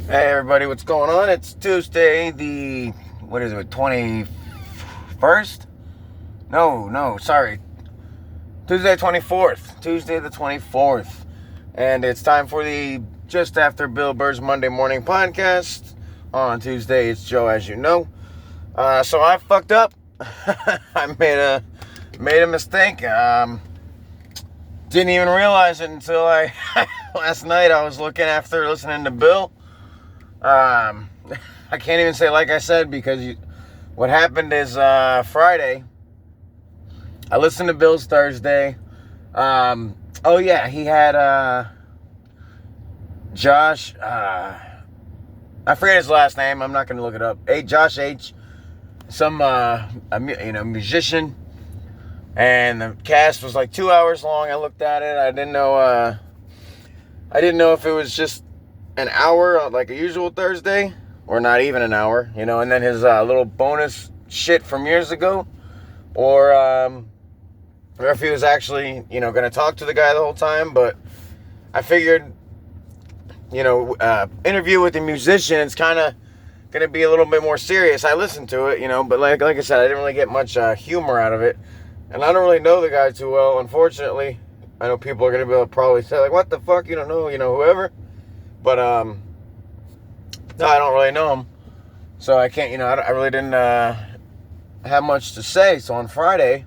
Hey everybody, what's going on? It's Tuesday, the, what is it, 21st? No, sorry. Tuesday 24th. Tuesday the 24th. And it's time for the Just After Bill Burr's Monday Morning Podcast. On Tuesday, it's Joe, as you know. So I fucked up. I made a mistake. Didn't even realize it until last night I was listening to Bill. I can't even say like I said because what happened is Friday. I listened to Bill's Thursday. Oh yeah, he had Josh. I forget his last name. I'm not gonna look it up. Josh H. Some musician, and the cast was like 2 hours long. I looked at it. I didn't know if it was just an hour like a usual Thursday or not even an hour, and then his little bonus shit from years ago, or if he was actually, going to talk to the guy the whole time. But I figured, interview with a musician, it's kind of going to be a little bit more serious. I listened to it, but like I said, I didn't really get much humor out of it. And I don't really know the guy too well, unfortunately. I know people are going to be able to probably say, like, what the fuck, you don't know, whoever. But, no, I don't really know him. So I can't, I really didn't have much to say. So on Friday,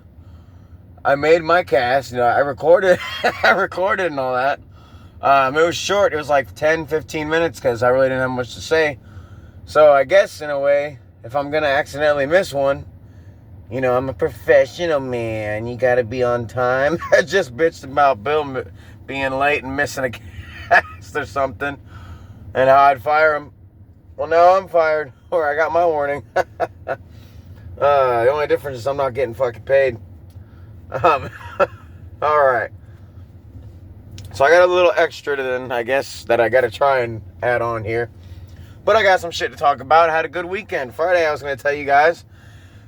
I made my cast. I recorded and all that. It was short. It was like 10, 15 minutes because I really didn't have much to say. So I guess, in a way, if I'm going to accidentally miss one, I'm a professional man. You got to be on time. I just bitched about Bill being late and missing a cast or something, and how I'd fire him. Well, now I'm fired, or I got my warning. The only difference is I'm not getting fucking paid. All right. So I got a little extra then, I guess, that I got to try and add on here. But I got some shit to talk about. I had a good weekend. Friday, I was going to tell you guys.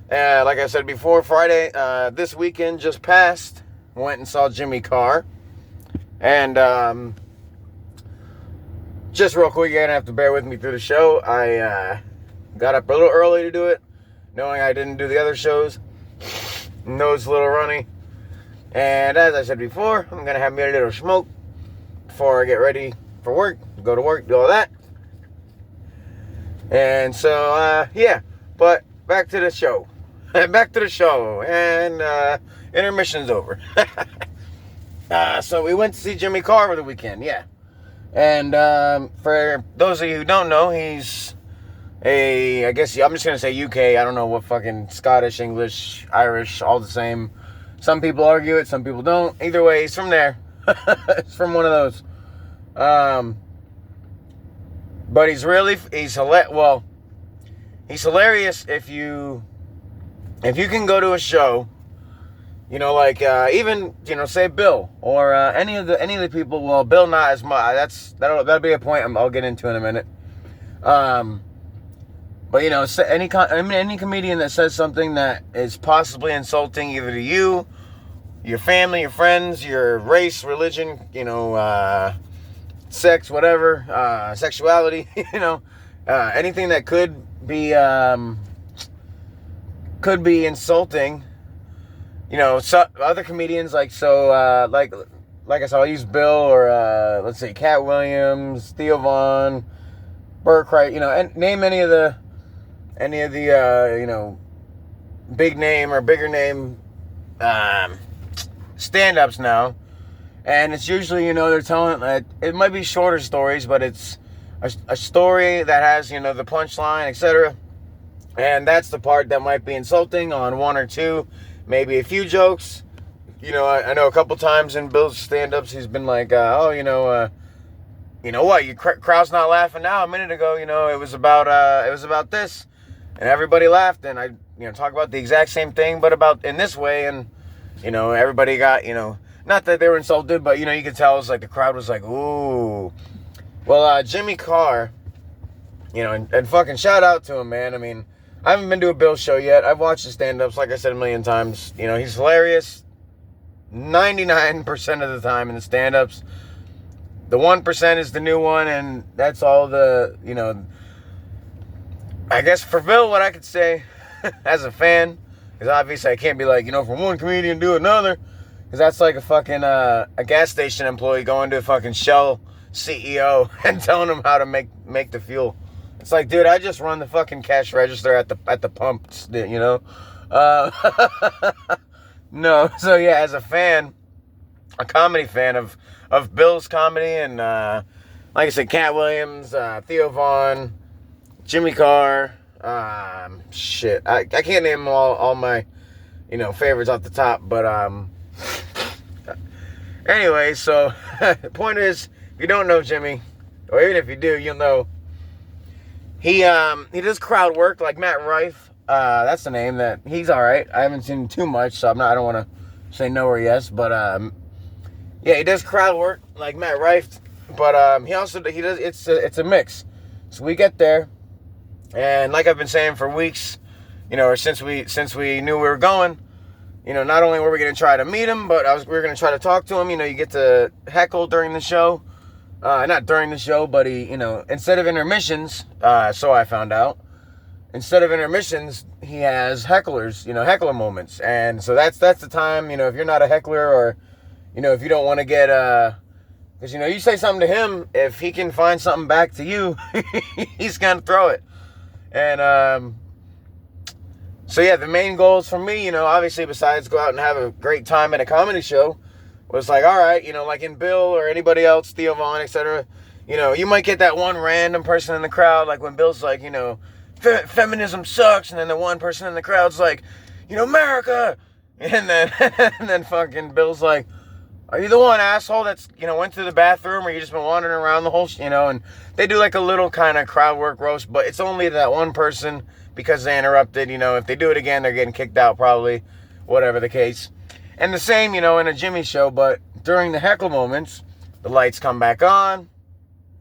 Like I said before, Friday, this weekend just passed. Went and saw Jimmy Carr. And, just real quick, you're going to have to bear with me through the show. I got up a little early to do it, knowing I didn't do the other shows. Nose a little runny. And as I said before, I'm going to have me a little smoke before I get ready for work, go to work, do all that. And so, yeah, but back to the show. And intermission's over. So we went to see Jimmy Carr over the weekend, yeah. And for those of you who don't know, he's I guess I'm just going to say UK. I don't know what fucking Scottish, English, Irish, all the same. Some people argue it, some people don't. Either way, he's from there. He's from one of those. But he's hilarious if you can go to a show, even, say Bill or any of the people. Well, Bill not as much. That'll be a point I'll get into in a minute. But any comedian that says something that is possibly insulting either to you, your family, your friends, your race, religion, sex, whatever, sexuality, anything that could be insulting. So other comedians like I said, I'll use Bill or let's say Cat Williams, Theo Vaughn, Burr, and name any of the big name or bigger name stand-ups now. And it's usually, they're telling, it might be shorter stories, but it's a story that has, the punchline, etc. And that's the part that might be insulting on one or two, maybe a few jokes. I know a couple times in Bill's stand-ups, he's been like, what, your crowd's not laughing now? A minute ago, it was about this. And everybody laughed, and I, talk about the exact same thing, but about in this way, and, everybody got, not that they were insulted, but, you could tell it was like the crowd was like, ooh. Well, Jimmy Carr, and fucking shout out to him, man. I mean, I haven't been to a Bill show yet. I've watched his stand-ups, like I said a million times. He's hilarious 99% of the time in the stand-ups. the 1% is the new one, and that's all the, I guess for Bill, what I could say as a fan, because obviously I can't be like, from one comedian to another, because that's like a fucking, a gas station employee going to a fucking Shell CEO and telling him how to make the fuel. It's like, dude, I just run the fucking cash register at the pumps, No, so yeah, as a fan, a comedy fan of Bill's comedy, and like I said, Cat Williams, Theo Vaughn, Jimmy Carr, shit, I can't name all my, favorites off the top, but anyway, so the point is, if you don't know Jimmy, or even if you do, you'll know, he does crowd work like Matt Rife. That's the name. That he's all right. I haven't seen him too much, so I don't want to say no or yes, but yeah, he does crowd work like Matt Rife, but he does it's a mix. So we get there, and like I've been saying for weeks, or since we knew we were going, not only were we going to try to meet him, but we were going to try to talk to him. You get to heckle during the show. Not during the show, but he, instead of intermissions, so I found out, instead of intermissions, he has hecklers, heckler moments. And so that's the time, if you're not a heckler, or, if you don't want to get, because, you say something to him, if he can find something back to you, he's going to throw it. And, so yeah, the main goals for me, obviously besides go out and have a great time at a comedy show, was like, all right, like in Bill or anybody else, Theo Vaughn, etc., you might get that one random person in the crowd, like when Bill's like, feminism sucks, and then the one person in the crowd's like, America, and then fucking Bill's like, are you the one asshole that's, went to the bathroom, or you just been wandering around the whole, and they do like a little kind of crowd work roast, but it's only that one person because they interrupted, if they do it again, they're getting kicked out probably, whatever the case. And the same, in a Jimmy show, but during the heckle moments, the lights come back on.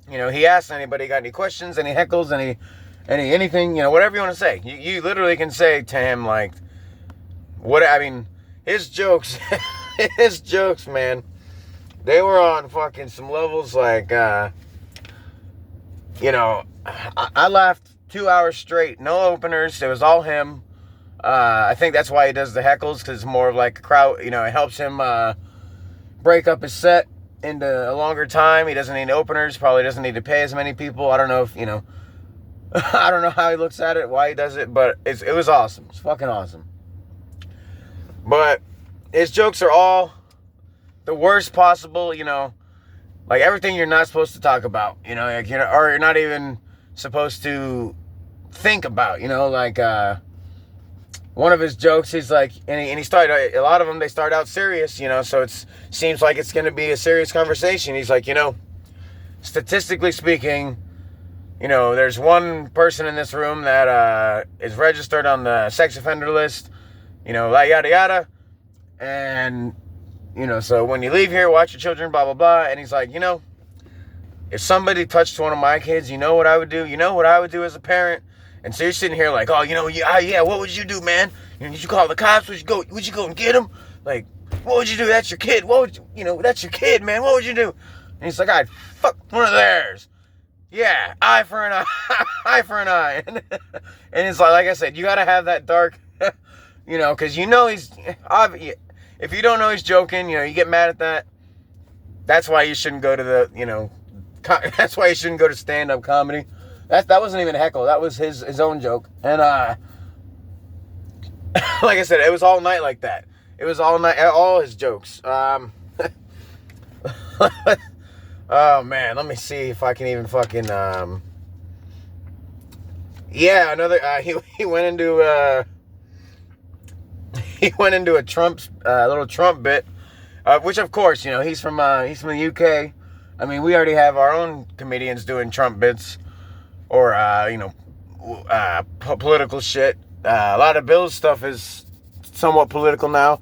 He asks anybody got any questions, any heckles, anything, whatever you want to say. You literally can say to him, like, his jokes, man, they were on fucking some levels like, I laughed 2 hours straight, no openers, it was all him. I think that's why he does the heckles, because it's more of like a crowd, it helps him break up his set into a longer time. He doesn't need openers, probably doesn't need to pay as many people. I don't know if, I don't know how he looks at it, why he does it, but it was awesome. It's fucking awesome. But his jokes are all the worst possible, like everything you're not supposed to talk about, like, or you're not even supposed to think about, like, one of his jokes, he's like, and he started, a lot of them, they start out serious, so it seems like it's going to be a serious conversation. He's like, statistically speaking, there's one person in this room that is registered on the sex offender list, yada, yada, and, so when you leave here, watch your children, blah, blah, blah, and he's like, if somebody touched one of my kids, you know what I would do? You know what I would do as a parent? And so you're sitting here like, oh, yeah, what would you do, man? Did you call the cops? Would you go and get him? Like, what would you do? That's your kid. That's your kid, man. What would you do? And he's like, I'd fuck one of theirs. Yeah, eye for an eye, eye for an eye. And it's like I said, you got to have that dark, because he's, if you don't know he's joking, you get mad at that. That's why you shouldn't go to that's why you shouldn't go to stand-up comedy. That wasn't even a heckle. That was his own joke. And, like I said, it was all night like that. It was all night, all his jokes. Oh, man, let me see if I can even fucking, yeah, another, he went into a little Trump bit, which of course, he's from the UK. I mean, we already have our own comedians doing Trump bits, or, political shit. A lot of Bill's stuff is somewhat political now,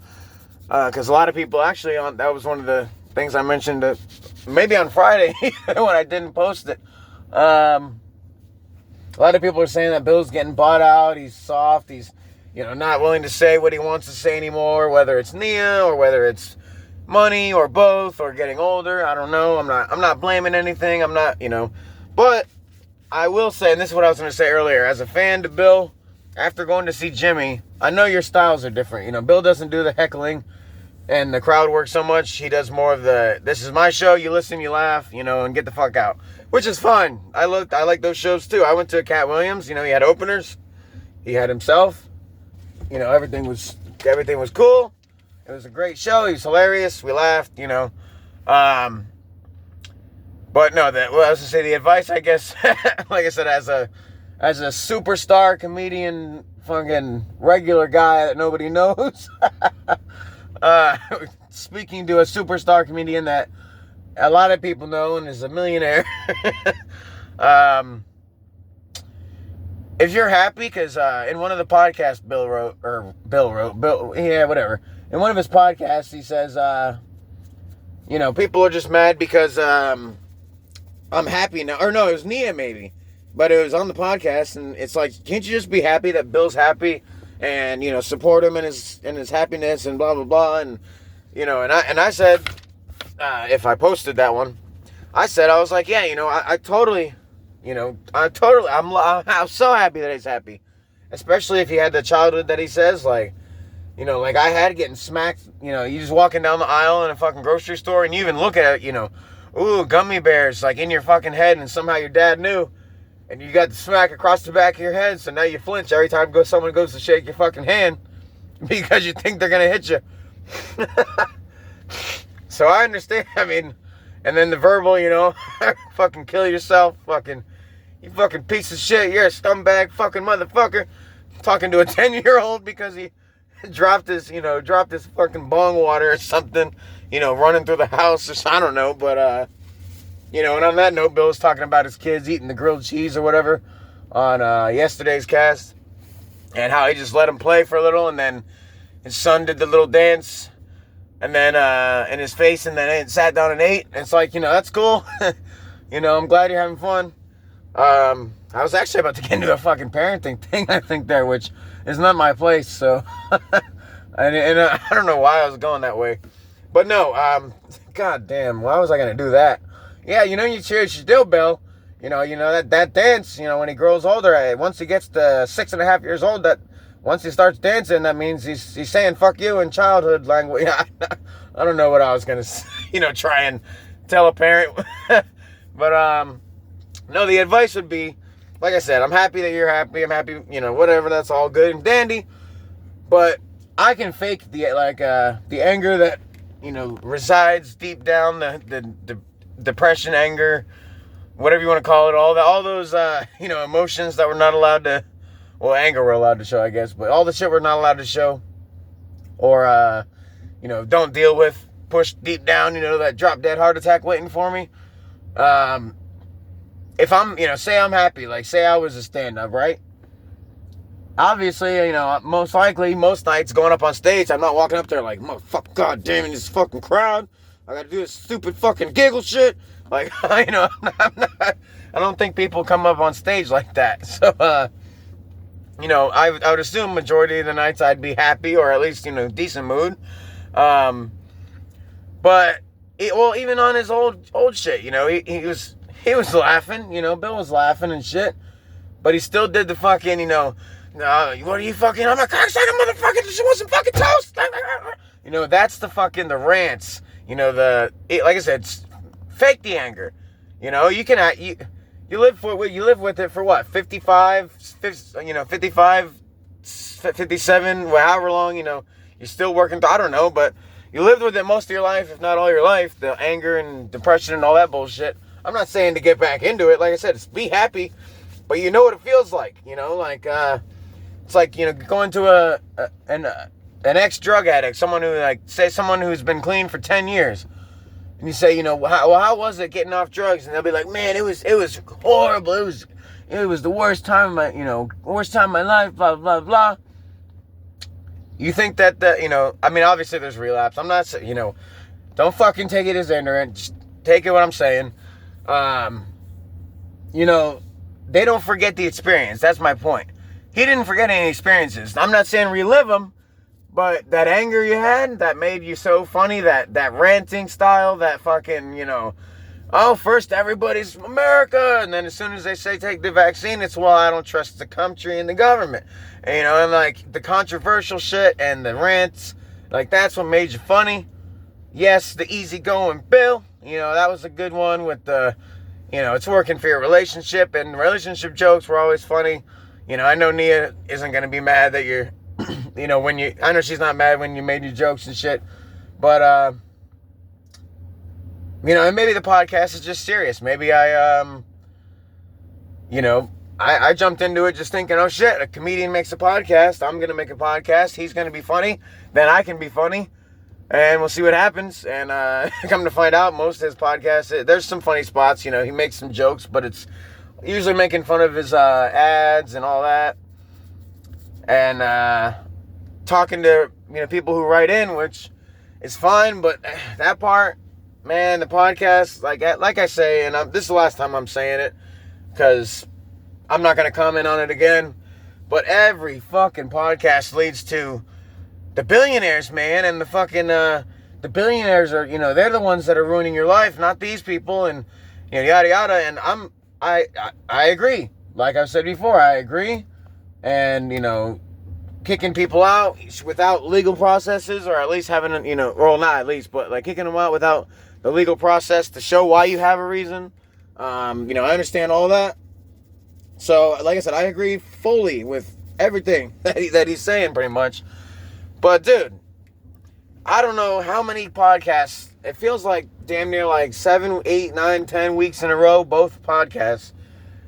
because a lot of people actually, that was one of the things I mentioned, maybe on Friday, when I didn't post it. A lot of people are saying that Bill's getting bought out, he's soft, he's, not willing to say what he wants to say anymore, whether it's Nia, or whether it's, money or both or getting older. I don't know. I'm not blaming anything. I'm not, but I will say, and this is what I was going to say earlier, as a fan to Bill, after going to see Jimmy, I know your styles are different. Bill doesn't do the heckling and the crowd work so much. He does more of the, this is my show, you listen, you laugh, and get the fuck out, which is fine. I like those shows too. I went to Cat Williams, he had openers, he had himself, everything was cool. It was a great show. He was hilarious. We laughed, But no, I was going to say the advice, I guess, like I said, as a superstar comedian, fucking regular guy that nobody knows, speaking to a superstar comedian that a lot of people know and is a millionaire, if you're happy, because in one of the podcasts in one of his podcasts, he says, people are just mad because I'm happy now. Or no, it was Nia maybe. But it was on the podcast, and it's like, can't you just be happy that Bill's happy and, support him in his happiness and blah, blah, blah. And, and I said, if I posted that one, I was like, yeah, I totally, I'm so happy that he's happy. Especially if he had the childhood that he says, like I had getting smacked, you just walking down the aisle in a fucking grocery store and you even look at it, ooh, gummy bears, like in your fucking head, and somehow your dad knew, and you got the smack across the back of your head, so now you flinch every time someone goes to shake your fucking hand because you think they're gonna hit you. So I understand, and then the verbal, fucking kill yourself, you fucking piece of shit, you're a scumbag fucking motherfucker, talking to a 10-year-old because he dropped his fucking bong water or something, running through the house or I don't know, but, and on that note, Bill was talking about his kids eating the grilled cheese or whatever on yesterday's cast, and how he just let him play for a little, and then his son did the little dance, and then in his face, and then sat down and ate. It's like, that's cool. I'm glad you're having fun. I was actually about to get into a fucking parenting thing, I think, there, which is not my place, so, and I don't know why I was going that way, but no, god damn, why was I going to do that? Yeah, you should do, Bill, that dance, when he grows older, once he gets to 6.5 years old, that once he starts dancing, that means he's saying fuck you in childhood language. I don't know what I was going to, try and tell a parent, but, no, the advice would be, like I said, I'm happy that you're happy. I'm happy, whatever. That's all good and dandy. But I can fake the anger that, resides deep down, the depression, anger, whatever you want to call it. All those, emotions that we're not allowed to, well, anger we're allowed to show, I guess. But all the shit we're not allowed to show or, don't deal with, push deep down, that drop dead heart attack waiting for me. If I'm, say I'm happy, like say I was a stand-up, right? Obviously, most likely, most nights going up on stage, I'm not walking up there like, motherfucker, god damn it, this fucking crowd. I gotta do this stupid fucking giggle shit. Like, I'm not, I don't think people come up on stage like that. So, I would assume majority of the nights I'd be happy or at least, decent mood. But, even on his old shit, he was laughing, Bill was laughing and shit, but he still did the fucking, what are you fucking, I'm a cocksucker motherfucker, she wants some fucking toast, that's the fucking, the rants, like I said, fake the anger, you can, you live with it for what, 55, 57, however long, you're still working, I don't know, but you lived with it most of your life, if not all your life, the anger and depression and all that bullshit. I'm not saying to get back into it. Like I said, it's be happy, but you know what it feels like. It's like going to an ex-drug addict, someone who's been clean for 10 years, and you say, how was it getting off drugs? And they'll be like, man, it was horrible. It was the worst time of my life. Blah blah blah. You think that obviously there's relapse. I'm not saying, don't fucking take it as ignorant. Just take it what I'm saying. They don't forget the experience. That's my point. He didn't forget any experiences. I'm not saying relive them, But that anger you had that made you so funny, that ranting style, that fucking, oh, first everybody's America, and then as soon as they say take the vaccine, it's, well, I don't trust the country and the government. And like the controversial shit and the rants, like that's what made you funny. Yes, the easygoing Bill, that was a good one with the, it's working for your relationship, and relationship jokes were always funny. I know Nia isn't going to be mad that you're, I know she's not mad when you made your jokes and shit, but, and maybe the podcast is just serious. Maybe I jumped into it just thinking, oh shit, a comedian makes a podcast, I'm going to make a podcast, he's going to be funny, then I can be funny. And we'll see what happens. And come to find out, most of his podcasts, there's some funny spots. He makes some jokes, but it's usually making fun of his ads and all that. And talking to people who write in, which is fine. But that part, man, the podcast, like I say, and this is the last time I'm saying it, because I'm not going to comment on it again. But every fucking podcast leads to the billionaires, man, and the fucking, the billionaires are, they're the ones that are ruining your life, not these people, and, yada, yada, and I agree. Like I've said before, I agree, and, kicking people out without legal processes, or at least having, well, not at least, but, like, kicking them out without the legal process to show why you have a reason, I understand all that. So, like I said, I agree fully with everything that he's saying, pretty much. But, dude, I don't know how many podcasts, it feels like damn near like 7, 8, 9, 10 weeks in a row, both podcasts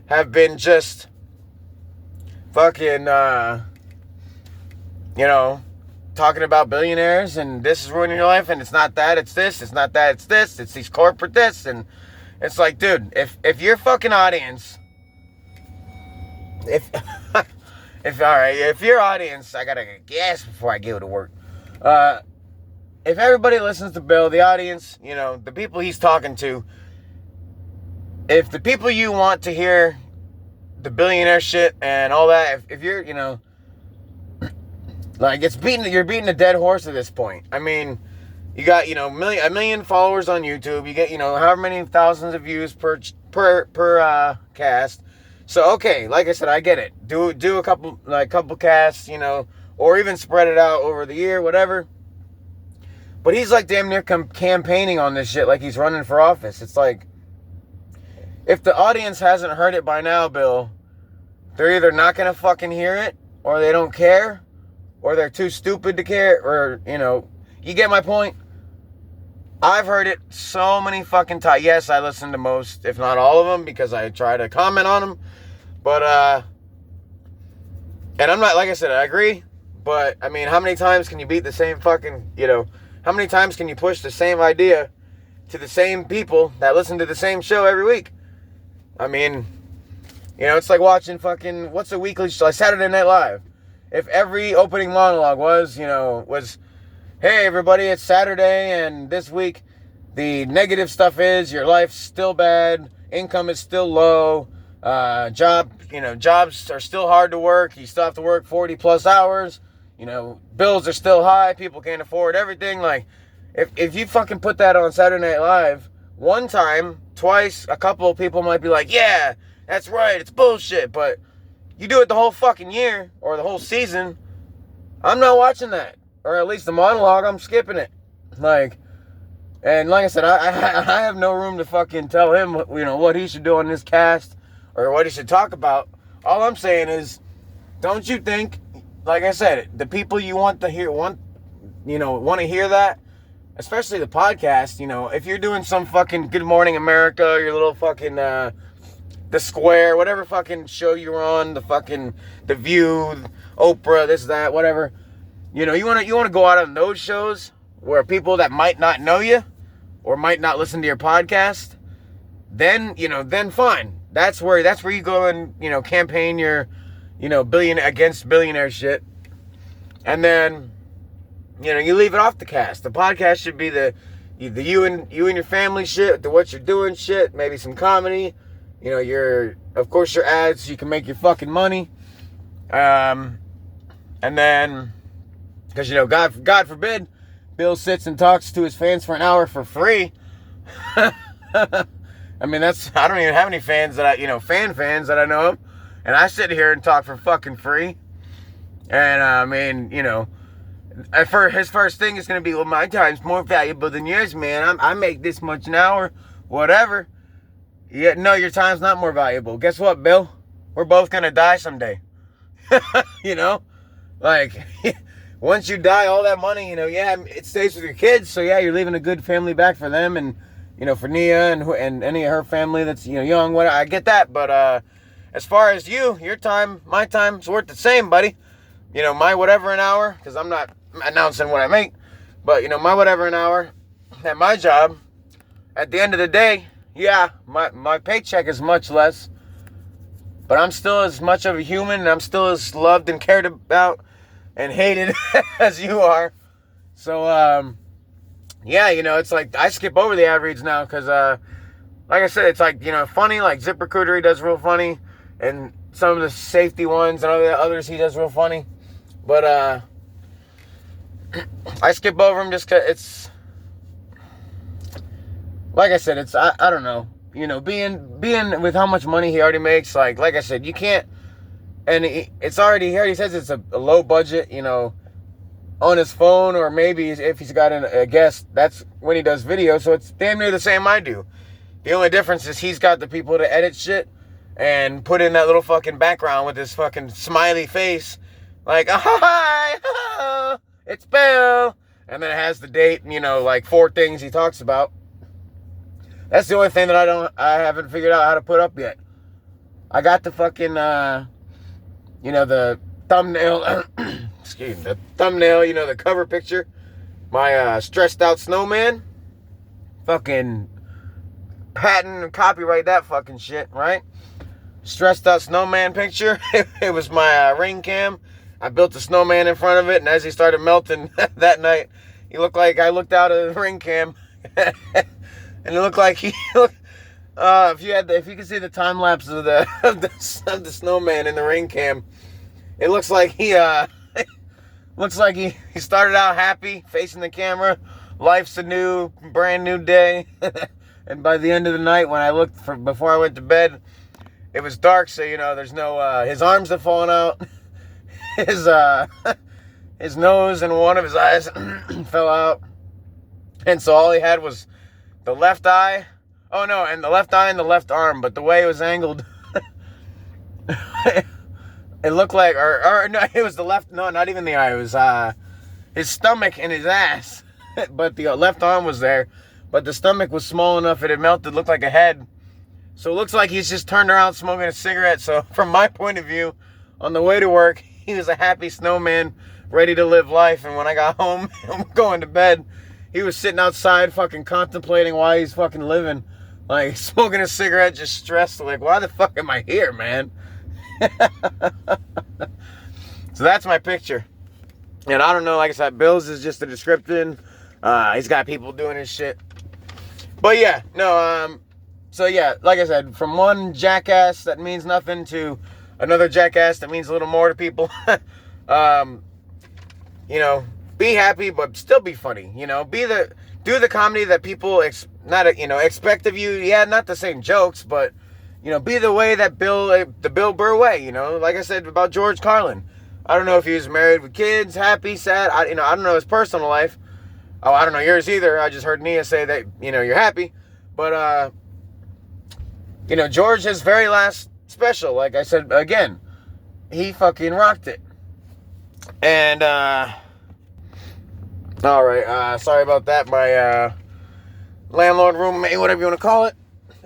have been just fucking, talking about billionaires, and this is ruining your life, and it's not that, it's this, it's not that, it's this, it's these corporate this, and it's like, dude, if your fucking audience, if your audience, I gotta gas before I go to work. If everybody listens to Bill, the audience, the people he's talking to, if the people you want to hear the billionaire shit and all that, if you're, like you're beating a dead horse at this point. I mean, you got, a million followers on YouTube. You get, however many thousands of views per cast. So, okay, like I said, I get it. Do a couple casts, or even spread it out over the year, whatever. But he's like damn near campaigning on this shit like he's running for office. It's like, if the audience hasn't heard it by now, Bill, they're either not going to fucking hear it, or they don't care, or they're too stupid to care, or, you get my point? I've heard it so many fucking times. Yes, I listen to most, if not all of them, because I try to comment on them. But, and I'm not, like I said, I agree. But, I mean, how many times can you beat the same fucking, how many times can you push the same idea to the same people that listen to the same show every week? I mean, it's like watching fucking, what's a weekly show, like Saturday Night Live. If every opening monologue was, hey, everybody, it's Saturday, and this week the negative stuff is your life's still bad, income is still low, jobs are still hard to work, you still have to work 40 plus hours, bills are still high, people can't afford everything. Like, if you fucking put that on Saturday Night Live, one time, twice, a couple of people might be like, yeah, that's right, it's bullshit, but you do it the whole fucking year, or the whole season, I'm not watching that. Or at least the monologue, I'm skipping it. And like I said, I have no room to fucking tell him, what he should do on this cast, or what he should talk about. All I'm saying is, don't you think, like I said, the people you want to hear, want to hear that, especially the podcast, if you're doing some fucking Good Morning America, your little fucking, The Square, whatever fucking show you're on, The View, Oprah, this, that, whatever, you want to go out on those shows where people that might not know you or might not listen to your podcast, then fine. That's where you go and, campaign your, against billionaire shit. And then, you leave it off the cast. The podcast should be the you and your family shit, the what you're doing shit, maybe some comedy, of course your ads, so you can make your fucking money. And then, Because, God forbid, Bill sits and talks to his fans for an hour for free. I mean, I don't even have any fans fans that I know of. And I sit here and talk for fucking free. And, I mean, his first thing is going to be, well, my time's more valuable than yours, man. I make this much an hour, whatever. Yeah, no, your time's not more valuable. Guess what, Bill? We're both going to die someday. Like, once you die, all that money, it stays with your kids. So, yeah, you're leaving a good family back for them and, for Nia and any of her family that's, young. What I get that. But as far as your time, my time's worth the same, buddy. My whatever an hour, because I'm not announcing what I make, but, my whatever an hour at my job, at the end of the day, yeah, my paycheck is much less, but I'm still as much of a human, and I'm still as loved and cared about and hated as you are. So, yeah, it's like I skip over the ad reads now because, like I said, it's like, funny, like ZipRecruiter, he does real funny, and some of the safety ones and others he does real funny. But I skip over them just because it's, like I said, it's, I don't know, being with how much money he already makes, like I said, you can't, and he already says it's a low budget, on his phone, or maybe if he's got a guest, that's when he does video, so it's damn near the same I do. The only difference is he's got the people to edit shit and put in that little fucking background with his fucking smiley face, like, hi, it's Bill, and then it has the date and, like 4 things he talks about. That's the only thing that I haven't figured out how to put up yet. I got the fucking, the thumbnail, excuse me, the thumbnail, the cover picture, my stressed out snowman, fucking patent and copyright that fucking shit, right? Stressed out snowman picture. It was my ring cam. I built a snowman in front of it, and as he started melting that night, he looked like I looked out of the ring cam, and it looked like he looked. If you can see the time lapse of the snowman in the ring cam, it looks like he started out happy, facing the camera. Life's a brand new day, and by the end of the night, when I looked before I went to bed, it was dark. So there's no his arms have fallen out. His nose and one of his eyes fell out. And so all he had was the left eye. Oh no, and the left eye and the left arm. But the way it was angled, it looked like, or no, it was the left, no, not even the eye. It was his stomach and his ass. But the left arm was there. But the stomach was small enough it had melted, looked like a head. So it looks like he's just turned around smoking a cigarette. So from my point of view, on the way to work, he was a happy snowman, ready to live life. And when I got home, I'm going to bed, he was sitting outside fucking contemplating why he's fucking living. Like, smoking a cigarette, just stressed. Like, why the fuck am I here, man? So that's my picture. And I don't know, like I said, Bill's is just a description. He's got people doing his shit. But yeah, no, so yeah, like I said, from one jackass that means nothing to another jackass that means a little more to people. Be happy, but still be funny. Do the comedy that people expect of you. Yeah, not the same jokes, but be the way that the Bill Burr way. Like I said about George Carlin. I don't know if he was married with kids, happy, sad. I don't know his personal life. Oh, I don't know yours either. I just heard Nia say that you're happy, but George, his very last special, like I said again, he fucking rocked it. And all right, sorry about that. My landlord, roommate, whatever you want to call it.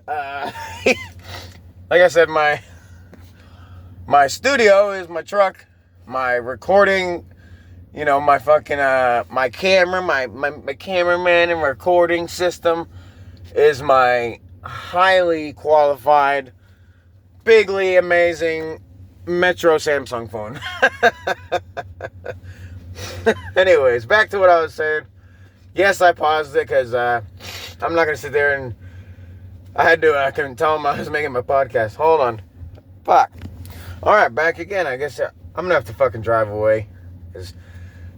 Like I said, my studio is my truck, my recording, my fucking my camera, my cameraman and recording system is my highly qualified, bigly amazing Metro Samsung phone. Anyways, back to what I was saying. Yes, I paused it because I'm not going to sit there and I couldn't tell him I was making my podcast. Hold on. Fuck. Alright, back again. I guess I'm going to have to fucking drive away. Because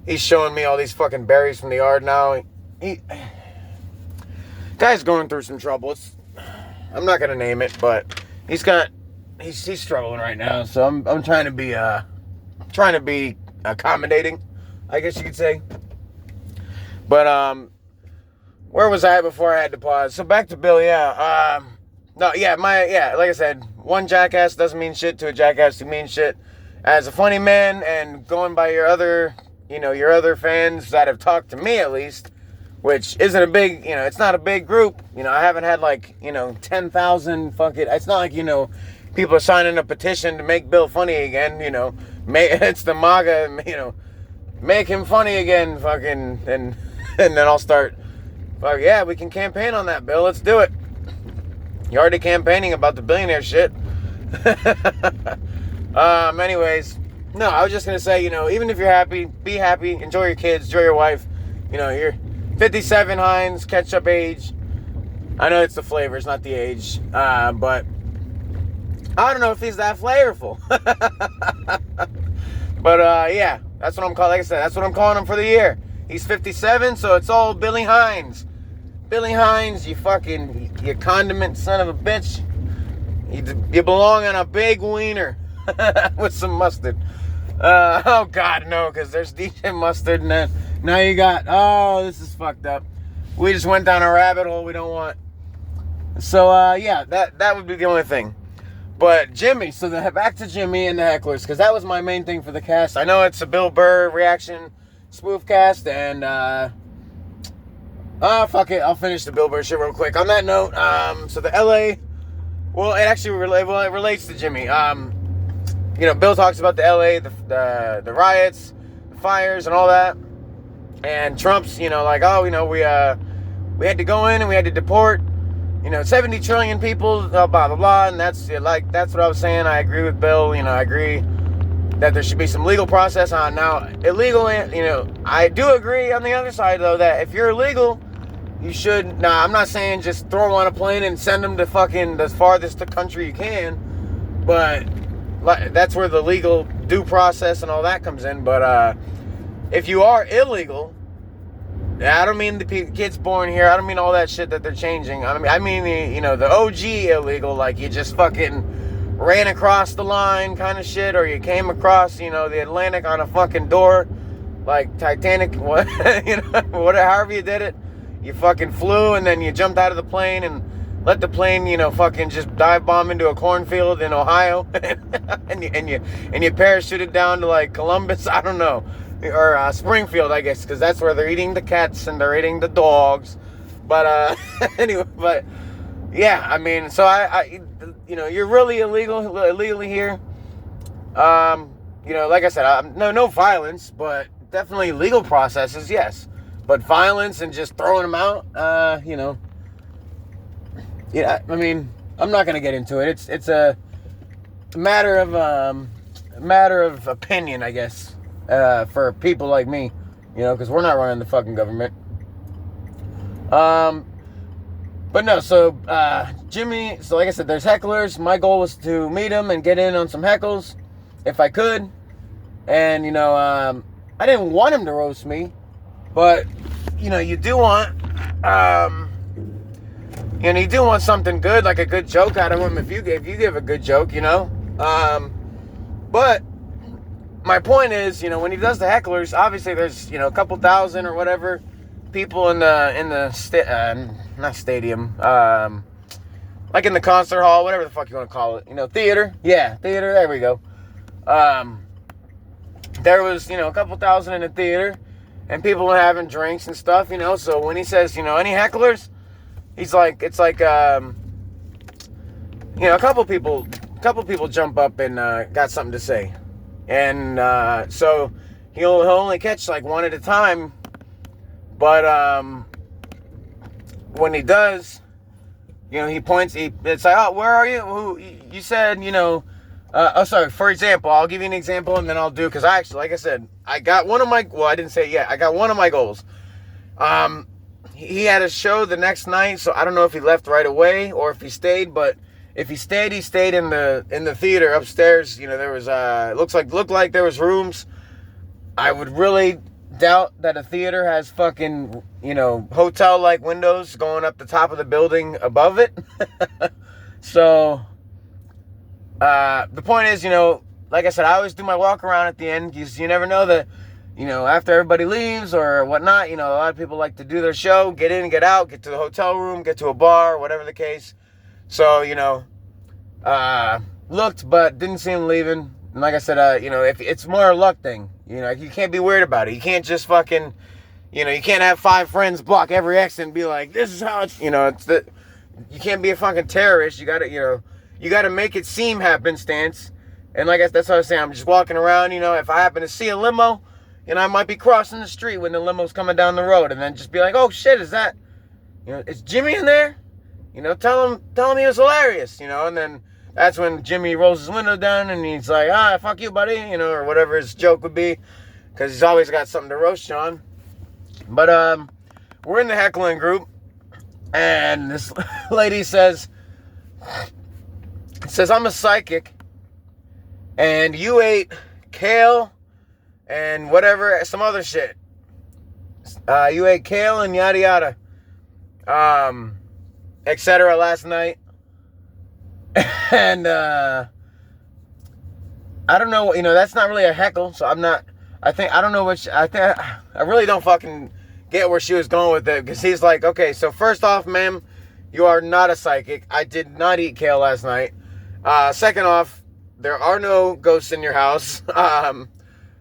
He's showing me all these fucking berries from the yard now. Guy's going through some trouble. I'm not gonna name it, but he's struggling right now. So I'm trying to be accommodating, I guess you could say. But where was I before I had to pause? So back to Bill. Like I said, one jackass doesn't mean shit to a jackass who means shit. As a funny man, and going by your other fans that have talked to me at least, which isn't a big, it's not a big group. I haven't had 10,000 fucking, it's not like, people are signing a petition to make Bill funny again, it's the MAGA, make him funny again, fucking, and then I'll start, yeah, we can campaign on that, Bill, let's do it. You're already campaigning about the billionaire shit. Anyways, no, I was just going to say, even if you're happy, be happy, enjoy your kids, enjoy your wife, you're 57 Heinz, ketchup age. I know it's the flavor, it's not the age, but I don't know if he's that flavorful. But, yeah, that's what I'm calling, like I said, that's what I'm calling him for the year. He's 57, so it's all Billy Hines. Billy Hines, you condiment son of a bitch. You belong on a big wiener with some mustard. Oh, God, no, because there's DJ Mustard, and then now you got, this is fucked up. We just went down a rabbit hole we don't want. So, yeah, that would be the only thing. But Jimmy, so back to Jimmy and the hecklers, because that was my main thing for the cast. I know it's a Bill Burr reaction spoofcast, and, fuck it, I'll finish the Bill Burr shit real quick. On that note, so the LA, well, it relates to Jimmy. Bill talks about the LA, the riots, the fires, and all that. And Trump's, we had to go in and we had to deport, 70 trillion people, blah, blah, blah. And that's what I was saying. I agree with Bill. I agree that there should be some legal process on. Now, illegal, I do agree on the other side, though, that if you're illegal, you should, I'm not saying just throw them on a plane and send them to fucking the farthest country you can, but that's where the legal due process and all that comes in. But if you are illegal, I don't mean the kids born here, I don't mean all that shit that they're changing. I mean the OG illegal, like you just fucking ran across the line kind of shit, or you came across, the Atlantic on a fucking door, like Titanic, however you did it. You fucking flew and then you jumped out of the plane and let the plane, fucking just dive bomb into a cornfield in Ohio, and you parachuted down to Columbus, I don't know, or Springfield, I guess, because that's where they're eating the cats and they're eating the dogs. But anyway, but yeah, I mean, so I you're really illegally here. Like I said, no violence, but definitely legal processes, yes. But violence and just throwing them out, yeah, I mean, I'm not gonna get into it. It's a matter of opinion, I guess, for people like me, because we're not running the fucking government. But no, so Jimmy. So like I said, there's hecklers. My goal was to meet him and get in on some heckles, if I could. And I didn't want him to roast me, but you do want. You do want something good, like a good joke out of him if you give a good joke, But my point is, when he does the hecklers, obviously there's, a couple thousand or whatever people in the not stadium, like in the concert hall, whatever the fuck you want to call it, theater. Yeah, theater, there we go. There was, a couple thousand in the theater, and people were having drinks and stuff, so when he says, any hecklers, he's like, it's like, a couple people jump up and got something to say. And so he'll only catch one at a time. But when he does, he points, it's like, oh, where are you? Who, you said, sorry, for example, I'll give you an example and then I'll do, because I actually, like I said, I got one of my, well, I didn't say it yet, I got one of my goals. He had a show the next night, so I don't know if he left right away or if he stayed, but if he stayed in the theater upstairs. There was looked like there was rooms. I would really doubt that a theater has fucking, hotel-like windows going up the top of the building above it. So, the point is, like I said, I always do my walk around at the end, because you never know that, after everybody leaves or whatnot, a lot of people like to do their show, get in, get out, get to the hotel room, get to a bar, whatever the case. So, looked, but didn't see him leaving. And like I said, if it's more a luck thing, you can't be weird about it. You can't just fucking, you can't have 5 friends block every exit and be like, this is how it's, you can't be a fucking terrorist. You gotta, you gotta make it seem happenstance. And like that's what I was saying. I'm just walking around, if I happen to see a limo, I might be crossing the street when the limo's coming down the road, and then just be like, oh shit, is that, is Jimmy in there? Tell him he was hilarious, and then that's when Jimmy rolls his window down and he's like, fuck you, buddy, or whatever his joke would be, because he's always got something to roast you on. But, we're in the heckling group, and this lady says, I'm a psychic, and you ate kale and whatever, some other shit. You ate kale and yada yada, etc. last night. And, I don't know, that's not really a heckle, so I really don't fucking get where she was going with it, because he's like, okay, so first off, ma'am, you are not a psychic. I did not eat kale last night. Second off, there are no ghosts in your house.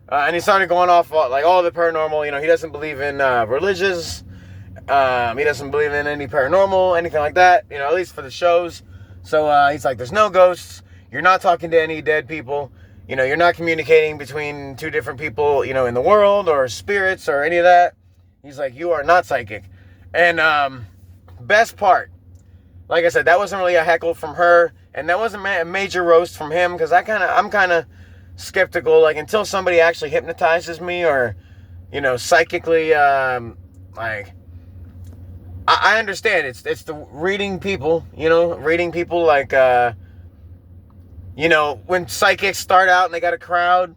And he started going off like all the paranormal, he doesn't believe in, religious, he doesn't believe in any paranormal, anything like that, at least for the shows. So, he's like, there's no ghosts, you're not talking to any dead people, you're not communicating between 2 different people, in the world, or spirits, or any of that. He's like, you are not psychic. And, best part, like I said, that wasn't really a heckle from her, and that wasn't a major roast from him, because I'm kind of skeptical, like, until somebody actually hypnotizes me, or, psychically, I understand it's the reading people, like, when psychics start out and they got a crowd,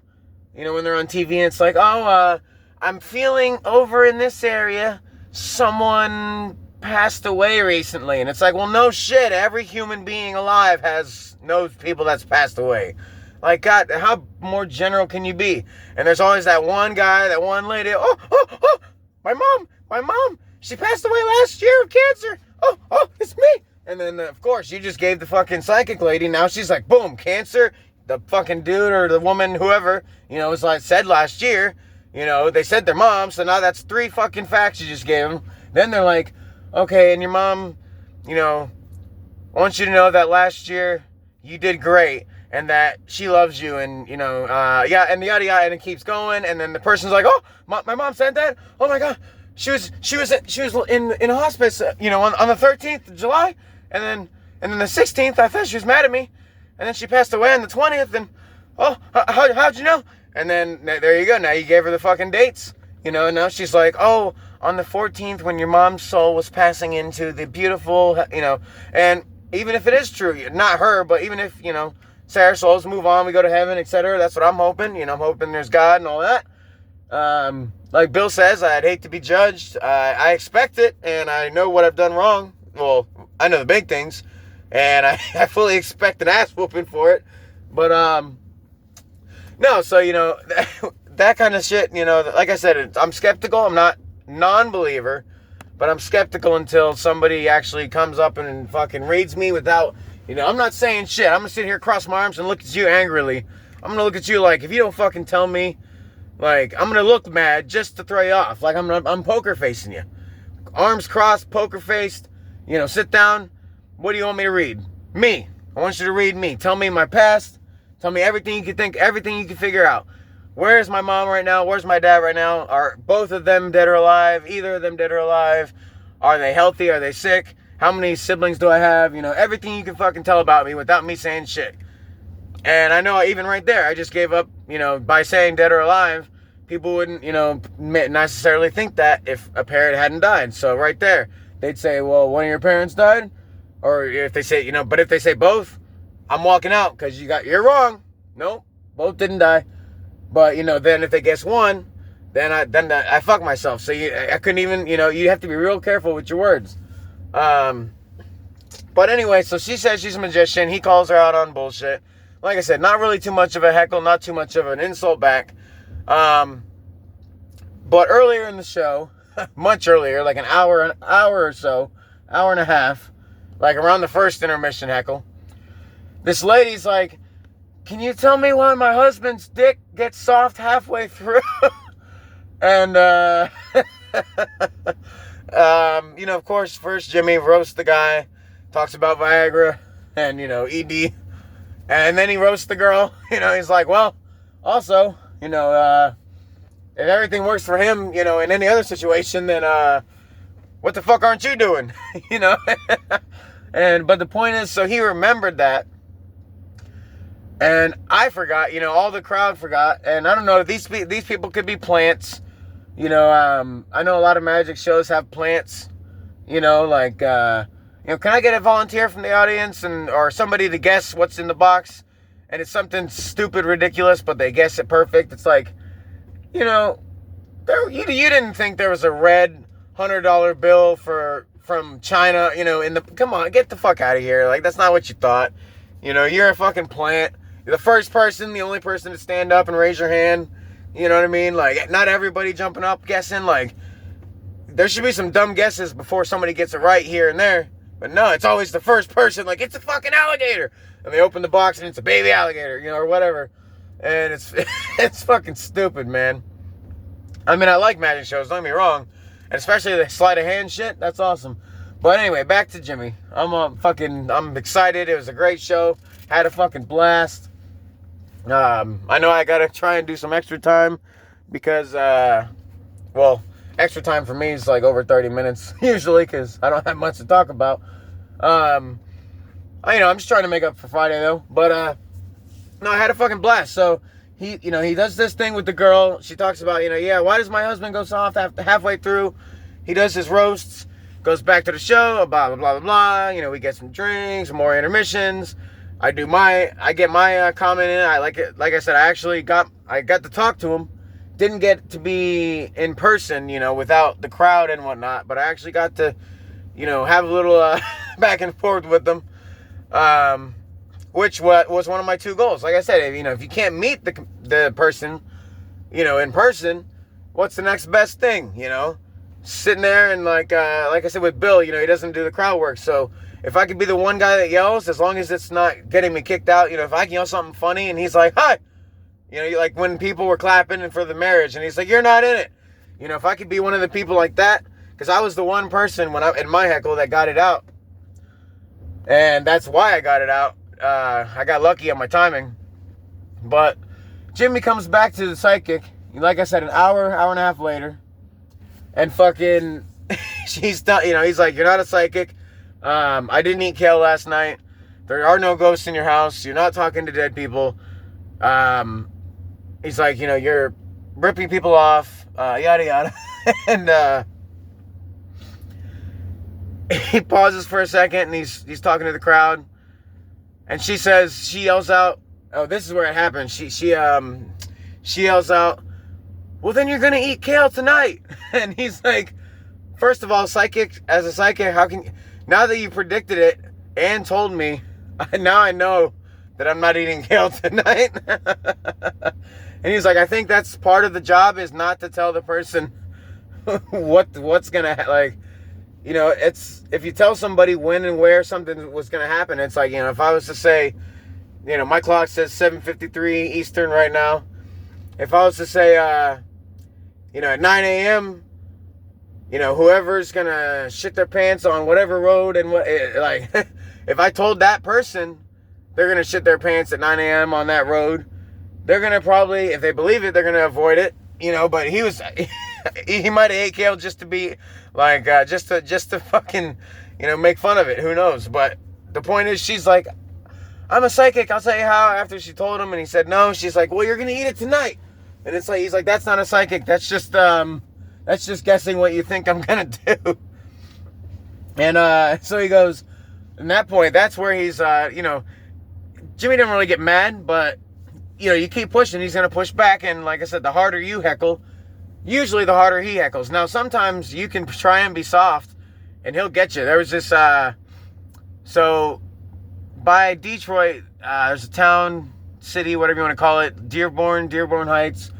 when they're on TV and it's like, I'm feeling over in this area, someone passed away recently. And it's like, well, no shit, every human being alive knows people that's passed away. Like, God, how more general can you be? And there's always that one guy, that one lady, my mom, she passed away last year of cancer. Oh, it's me. And then, of course, you just gave the fucking psychic lady. Now she's like, boom, cancer. The fucking dude or the woman, whoever, was like said last year, they said their mom. So now that's 3 fucking facts you just gave them. Then they're like, okay, and your mom, I want you to know that last year you did great and that she loves you and, and the yada yada, and it keeps going. And then the person's like, oh, my mom said that? Oh my God. She was in hospice, on the 13th of July, and then the 16th, I thought she was mad at me, and then she passed away on the 20th, and, how'd you know? And then, there you go, now you gave her the fucking dates, and now she's like, oh, on the 14th, when your mom's soul was passing into the beautiful, and even if it is true, not her, but even if, say our souls move on, we go to heaven, etc., that's what I'm hoping, I'm hoping there's God and all that. Like Bill says, I'd hate to be judged. I expect it, and I know what I've done wrong. Well, I know the big things, and I fully expect an ass whooping for it. But, no, so, that kind of shit, like I said, I'm skeptical. I'm not non-believer, but I'm skeptical until somebody actually comes up and fucking reads me without, I'm not saying shit. I'm gonna sit here, cross my arms, and look at you angrily. I'm gonna look at you like, if you don't fucking tell me, like, I'm gonna look mad just to throw you off. Like, I'm poker facing you. Arms crossed, poker faced. Sit down. What do you want me to read? Me. I want you to read me. Tell me my past. Tell me everything you can think, everything you can figure out. Where's my mom right now? Where's my dad right now? Are both of them dead or alive? Either of them dead or alive? Are they healthy? Are they sick? How many siblings do I have? Everything you can fucking tell about me without me saying shit. And I know even right there, I just gave up, by saying dead or alive, people wouldn't, necessarily think that if a parent hadn't died. So right there, they'd say, well, one of your parents died? Or if they say, but if they say both, I'm walking out because you're wrong. Nope, both didn't die. But, then if they guess one, then I fuck myself. So I couldn't even, you have to be real careful with your words. But anyway, so she says she's a magician. He calls her out on bullshit. Like I said, not really too much of a heckle, not too much of an insult back. But earlier in the show, much earlier, like an hour or so, hour and a half, like around the first intermission heckle, this lady's like, can you tell me why my husband's dick gets soft halfway through? And, of course, first Jimmy roasts the guy, talks about Viagra and, ED. And then he roasts the girl. He's like, well, also, if everything works for him, in any other situation, then, what the fuck aren't you doing? But the point is, so he remembered that. And I forgot, all the crowd forgot. And I don't know, these people could be plants. I know a lot of magic shows have plants. Can I get a volunteer from the audience or somebody to guess what's in the box? And it's something stupid, ridiculous, but they guess it perfect. It's like, you didn't think there was a red $100 bill from China, come on, get the fuck out of here. Like, that's not what you thought. You're a fucking plant. You're the only person to stand up and raise your hand. You know what I mean? Like, not everybody jumping up, guessing. Like, there should be some dumb guesses before somebody gets it right here and there. But no, it's always the first person, like, it's a fucking alligator. And they open the box and it's a baby alligator, or whatever. And it's fucking stupid, man. I mean, I like magic shows, don't get me wrong. And especially the sleight of hand shit, that's awesome. But anyway, back to Jimmy. I'm excited. It was a great show. Had a fucking blast. I know I gotta try and do some extra time because, extra time for me is like over 30 minutes usually because I don't have much to talk about. I'm just trying to make up for Friday though. But no, I had a fucking blast. So he does this thing with the girl. She talks about, why does my husband go soft halfway through? He does his roasts, goes back to the show, blah, blah, blah, blah, blah. We get some drinks, more intermissions. I get my comment in. I like it. Like I said, I got to talk to him. Didn't get to be in person, without the crowd and whatnot. But I actually got to, have a little back and forth with them. Which was one of my two goals. Like I said, if you can't meet the person, in person, what's the next best thing, Sitting there and like I said with Bill, he doesn't do the crowd work. So if I could be the one guy that yells, as long as it's not getting me kicked out, if I can yell something funny and he's like, hi, like when people were clapping for the marriage and he's like, you're not in it. If I could be one of the people like that, because I was the one person in my heckle that got it out. And that's why I got it out. I got lucky on my timing. But Jimmy comes back to the psychic, like I said, an hour and a half later. And fucking, he's like, you're not a psychic. I didn't eat kale last night. There are no ghosts in your house. You're not talking to dead people. He's like, you're ripping people off, yada, yada. And, he pauses for a second and he's talking to the crowd. And she yells out, oh, this is where it happened. She yells out, well, then you're going to eat kale tonight. And he's like, first of all, as a psychic, now that you predicted it and told me, now I know that I'm not eating kale tonight. And he's like, I think that's part of the job is not to tell the person what's going to, it's, if you tell somebody when and where something was going to happen, it's like, if I was to say, my clock says 7:53 Eastern right now. If I was to say, at 9 a.m., whoever's going to shit their pants on whatever road and if I told that person they're going to shit their pants at 9 a.m. on that road, they're going to probably, if they believe it, they're going to avoid it, but he might have ate kale just to be like, just to fucking, make fun of it. Who knows? But the point is, she's like, I'm a psychic. I'll tell you how. After she told him and he said no, she's like, well, you're going to eat it tonight. And it's like, he's like, that's not a psychic. That's just guessing what you think I'm going to do. And, so he goes, at that point, that's where he's, Jimmy didn't really get mad, but, you keep pushing, he's going to push back. And like I said, the harder you heckle, usually the harder he heckles. Now, sometimes you can try and be soft, and he'll get you. There was this, so by Detroit, there's a town, city, whatever you want to call it, Dearborn Heights.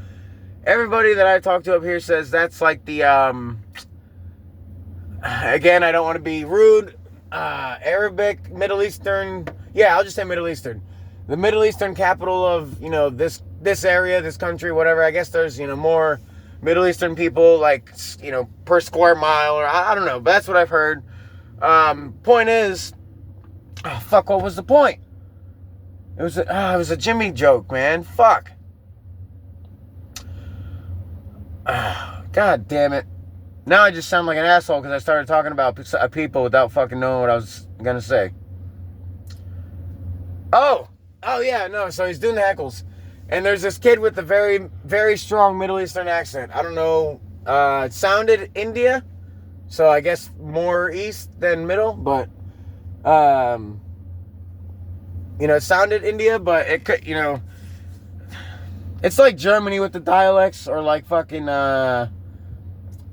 Everybody that I talk to up here says that's like the, again, I don't want to be rude, Arabic, Middle Eastern, yeah, I'll just say Middle Eastern. The Middle Eastern capital of, this area, this country, whatever. I guess there's, more Middle Eastern people, like, per square mile, or I don't know, but that's what I've heard. Point is, what was the point? It was a Jimmy joke, man. Fuck. God damn it. Now I just sound like an asshole because I started talking about people without fucking knowing what I was gonna say. Oh yeah, no, so he's doing the heckles. And there's this kid with a very, very strong Middle Eastern accent. I don't know, it sounded India, so I guess more east than middle, but, it sounded India, but it could, it's like Germany with the dialects, or like fucking, there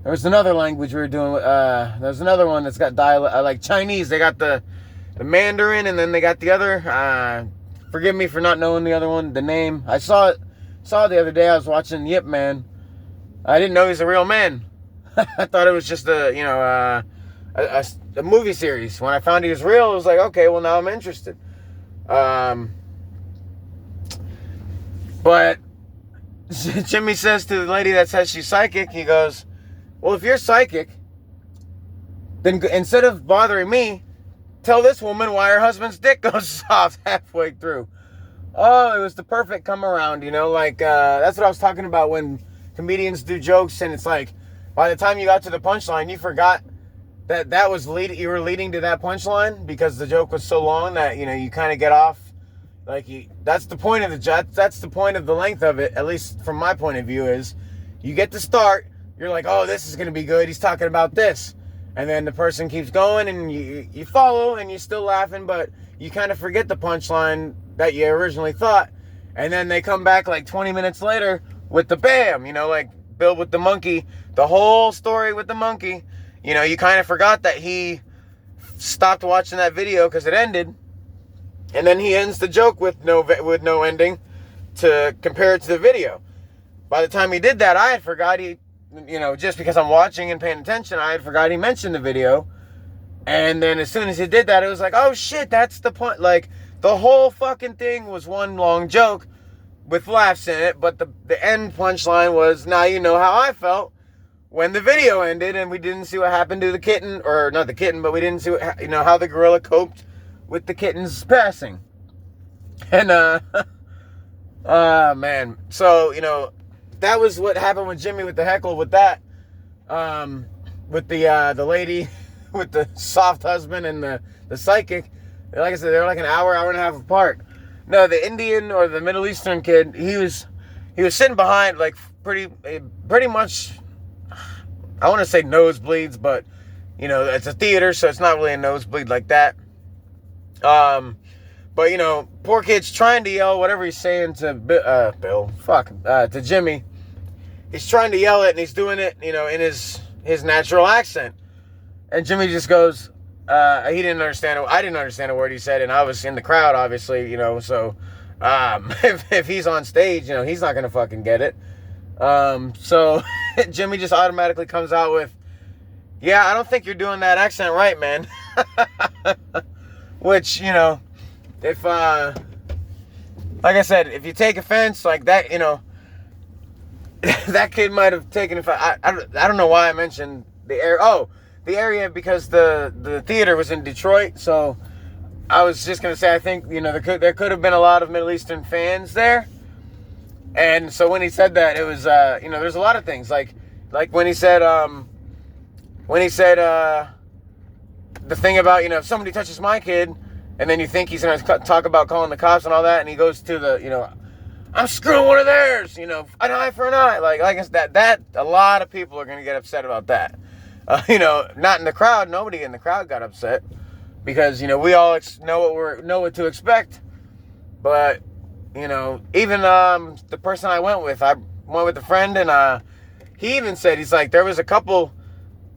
was another language we were doing, there's another one that's got dialect, like Chinese, they got the Mandarin, and then they got the other, forgive me for not knowing the other one, the name. I saw it the other day. I was watching Yip Man. I didn't know he's a real man. I thought it was just a movie series. When I found he was real, I was like, okay, well, now I'm interested. But Jimmy says to the lady that says she's psychic, he goes, well, if you're psychic, then instead of bothering me, tell this woman why her husband's dick goes soft halfway through. Oh, it was the perfect come around, that's what I was talking about when comedians do jokes, and it's like, by the time you got to the punchline, you forgot that was you were leading to that punchline, because the joke was so long that, you kind of get off, that's the point of that's the point of the length of it, at least from my point of view, is you get to start, you're like, oh, this is going to be good, he's talking about this. And then the person keeps going, and you follow, and you're still laughing, but you kind of forget the punchline that you originally thought. And then they come back like 20 minutes later with the bam, like Bill with the monkey, the whole story with the monkey. You kind of forgot that he stopped watching that video because it ended. And then he ends the joke with no ending to compare it to the video. By the time he did that, I had forgot just because I'm watching and paying attention, I had forgot he mentioned the video. And then as soon as he did that, it was like, oh shit, that's the point. Like, the whole fucking thing was one long joke with laughs in it, but the end punchline was, now you know how I felt when the video ended and we didn't see what happened to the kitten, or not the kitten, but we didn't see how the gorilla coped with the kitten's passing. And, man. So, that was what happened with Jimmy with the heckle with that. With the lady with the soft husband and the psychic. Like I said, they're like an hour and a half apart. No, the Indian or the Middle Eastern kid, he was sitting behind, like, pretty much, I want to say nosebleeds, but, it's a theater, so it's not really a nosebleed like that. But, poor kid's trying to yell whatever he's saying to to Jimmy. He's trying to yell it, and he's doing it, in his natural accent. And Jimmy just goes, he didn't understand it. I didn't understand a word he said, and I was in the crowd, obviously, so, if he's on stage, he's not going to fucking get it. So, Jimmy just automatically comes out with, yeah, I don't think you're doing that accent right, man. Which, if, like I said, if you take offense like that, that kid might have taken offense. I don't know why I mentioned the area. Oh, the area, because the theater was in Detroit. So I was just going to say, I think, there could have been a lot of Middle Eastern fans there. And so when he said that, it was, there's a lot of things. Like when he said, the thing about, if somebody touches my kid, and then you think he's going to talk about calling the cops and all that, and he goes to the, I'm screwing one of theirs, an eye for an eye. Like I guess that a lot of people are going to get upset about that. Not in the crowd. Nobody in the crowd got upset because, we all know what to expect. But, even the person I went with a friend, and he even said, he's like, there was a couple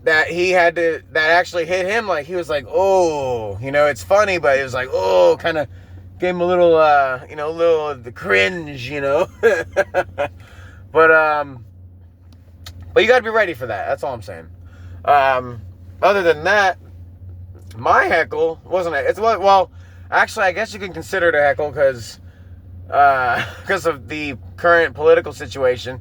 that that actually hit him. Like, he was like, oh, it's funny, but it was like, oh, kind of gave him a little, a little of the cringe, But you got to be ready for that. That's all I'm saying. Other than that, my heckle wasn't well, actually, I guess you can consider it a heckle because of the current political situation.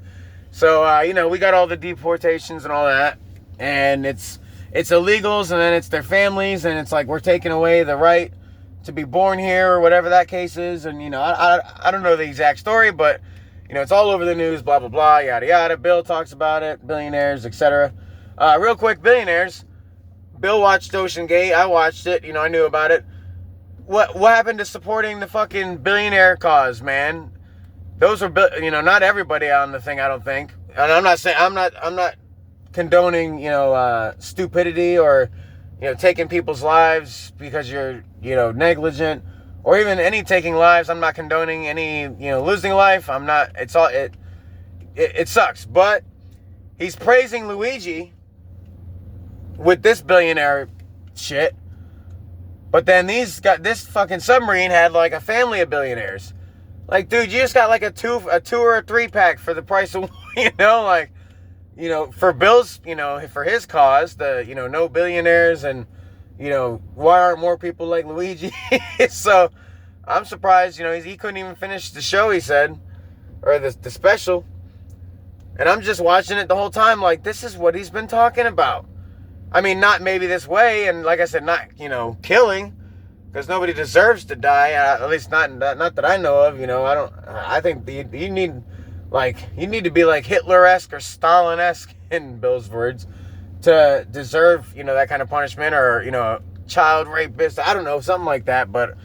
So, we got all the deportations and all that, and it's illegals, and then it's their families, and it's like we're taking away the right to be born here or whatever that case is. And, I don't know the exact story, but, it's all over the news, blah, blah, blah, yada, yada. Bill talks about it, billionaires, etc. Real quick, billionaires. Bill watched Ocean Gate. I watched it. I knew about it. What happened to supporting the fucking billionaire cause, man? Those are, not everybody on the thing, I don't think. And I'm not saying, I'm not condoning, stupidity or, taking people's lives because you're, negligent, or even any taking lives. I'm not condoning any, losing life. I'm not, it sucks. But he's praising Luigi with this billionaire shit. But then this fucking submarine had like a family of billionaires. Like, dude, you just got like a two or a 3-pack for the price of, for Bill's, for his cause, the, no billionaires, and, why aren't more people like Luigi? So I'm surprised, he couldn't even finish the show, he said, or the special. And I'm just watching it the whole time, like, this is what he's been talking about. I mean, not maybe this way, and like I said, not, killing, because nobody deserves to die, at least not that I know of, I think you need to be like Hitler-esque or Stalin-esque, in Bill's words, to deserve, that kind of punishment, or, child rapist, I don't know, something like that. But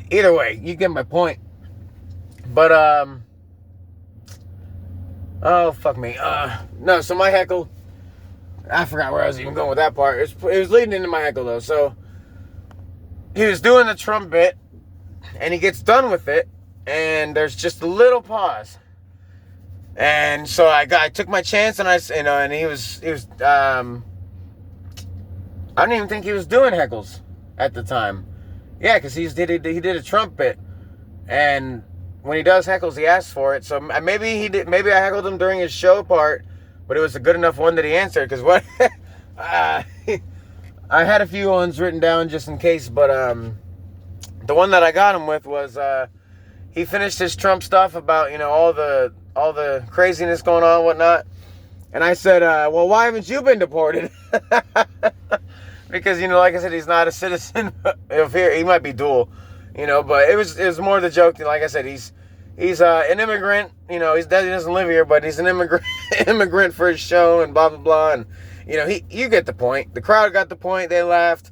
either way, you get my point. But, oh, fuck me. No, so my heckle, I forgot where I was even going with that part. It was leading into my heckle, though. So he was doing the Trump bit, and he gets done with it, and there's just a little pause. And so I took my chance, and and he was I don't even think he was doing heckles at the time. Yeah, because he did a Trump bit, and when he does heckles, he asks for it. So maybe I heckled him during his show part, but it was a good enough one that he answered. Because what I had a few ones written down just in case, but the one that I got him with was he finished his Trump stuff about all the craziness going on and whatnot. And I said, well, why haven't you been deported? Because, like I said, he's not a citizen of here. He might be dual, but it was more the joke. Like I said, he's an immigrant. He doesn't live here, but he's an immigrant for his show and blah, blah, blah. And, you get the point. The crowd got the point. They laughed.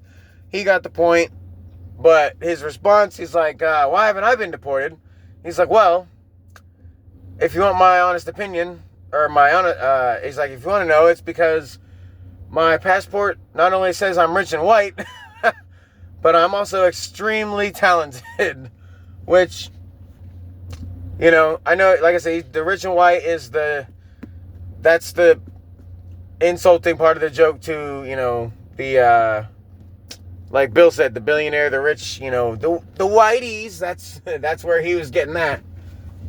He got the point. But his response, he's like, why haven't I been deported? He's like, well, if you want my honest opinion, or he's like, if you want to know, it's because my passport not only says I'm rich and white, but I'm also extremely talented. Which, I know, like I say, the rich and white is that's the insulting part of the joke to, like Bill said, the billionaire, the rich, the whiteys, that's where he was getting that.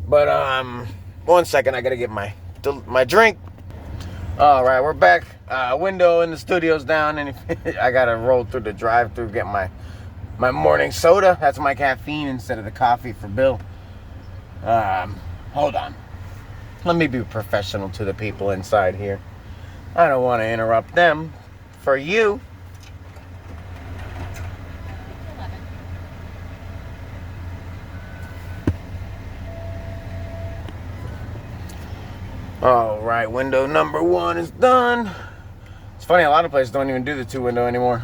But, 1 second, I gotta get my drink. All right, we're back. Window in the studio's down, and I gotta roll through the drive-thru, get my morning soda. That's my caffeine instead of the coffee for Bill. Hold on. Let me be professional to the people inside here. I don't want to interrupt them for you. 11. All right, window number 1 is done. It's funny, a lot of places don't even do the 2 window anymore.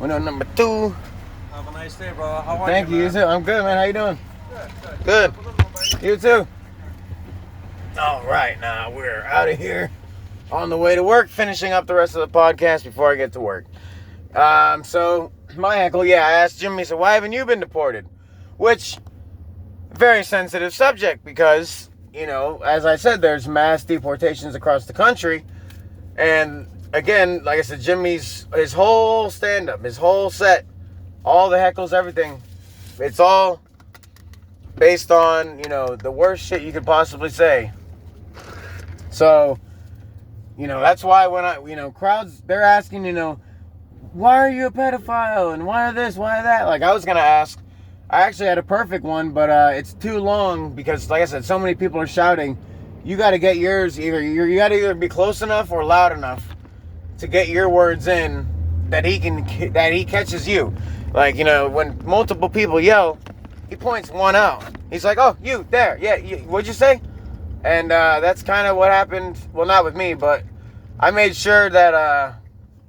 Window number 2. Have a nice day, bro. How are Thank you. man? You too. I'm good, man. How you doing? Good. Good. You too. All right, now we're out of here. On the way to work, finishing up the rest of the podcast before I get to work. So my heckle, I asked Jimmy, so why haven't you been deported? Which, very sensitive subject, because you know, as I said, there's mass deportations across the country. And again, like I said, Jimmy's, his whole stand-up, his whole set, all the heckles, everything, it's all based on, you know, the worst shit you could possibly say. So, you know, that's why when I, you know, crowds, they're asking, you know, why are you a pedophile? And why are this, why are that? Like, I was going to ask, I actually had a perfect one, but it's too long because, like I said, so many people are shouting. You got to get yours, you got to either be close enough or loud enough to get your words in that he catches you. Like, you know, when multiple people yell, he points one out. He's like, oh, you, there, yeah, what'd you say? And that's kind of what happened. Well, not with me, but I made sure that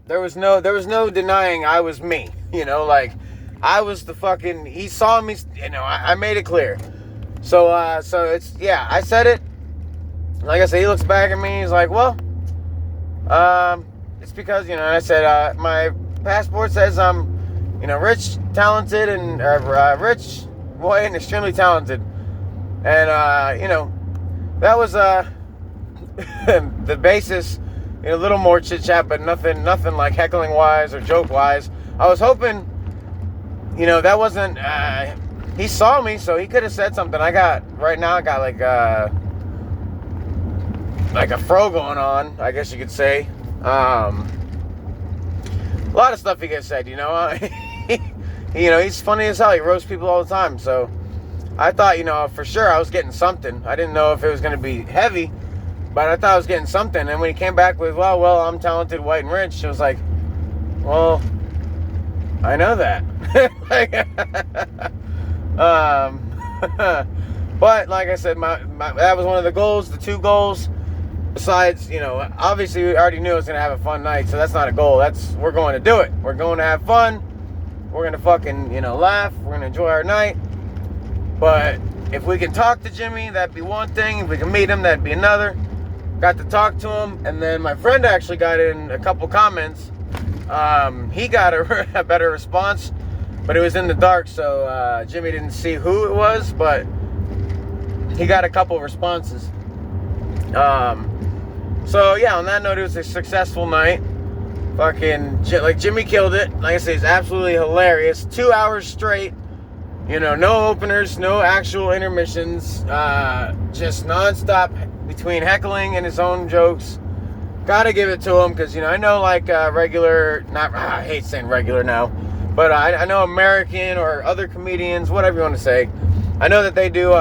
there was no denying I was me. You know, like, I was the fucking, he saw me, you know, I made it clear. So it's, yeah, I said it. Like I said, he looks back at me, he's like, well, it's because, you know, I said, my passport says I'm, you know, rich, talented, and rich, boy, and extremely talented. And, you know, that was the basis. You know, a little more chit chat, but nothing like heckling wise or joke wise. I was hoping, you know, that wasn't. He saw me, so he could have said something. I got like a fro going on, I guess you could say. A lot of stuff he could have said, you know. You know, he's funny as hell. He roasts people all the time. So I thought, you know, for sure I was getting something. I didn't know if it was going to be heavy, but I thought I was getting something. And when he came back with, well, I'm talented, white, and rich, I was like, well, I know that. But like I said, that was one of the goals, the two goals. Besides, you know, obviously we already knew it was going to have a fun night, so that's not a goal. We're going to do it. We're going to have fun. We're going to fucking, you know, laugh. We're going to enjoy our night. But if we can talk to Jimmy, that'd be one thing. If we can meet him, that'd be another. Got to talk to him, and then my friend actually got in a couple comments. He got a better response, but it was in the dark, so Jimmy didn't see who it was, but he got a couple responses. So yeah, on that note, it was a successful night. Fucking, like, Jimmy killed it. Like I say, he's absolutely hilarious. 2 hours straight. You know, no openers, no actual intermissions. Just nonstop between heckling and his own jokes. Gotta give it to him, because, you know, I know, like, regular, I hate saying regular now, but I know American or other comedians, whatever you want to say. I know that they do,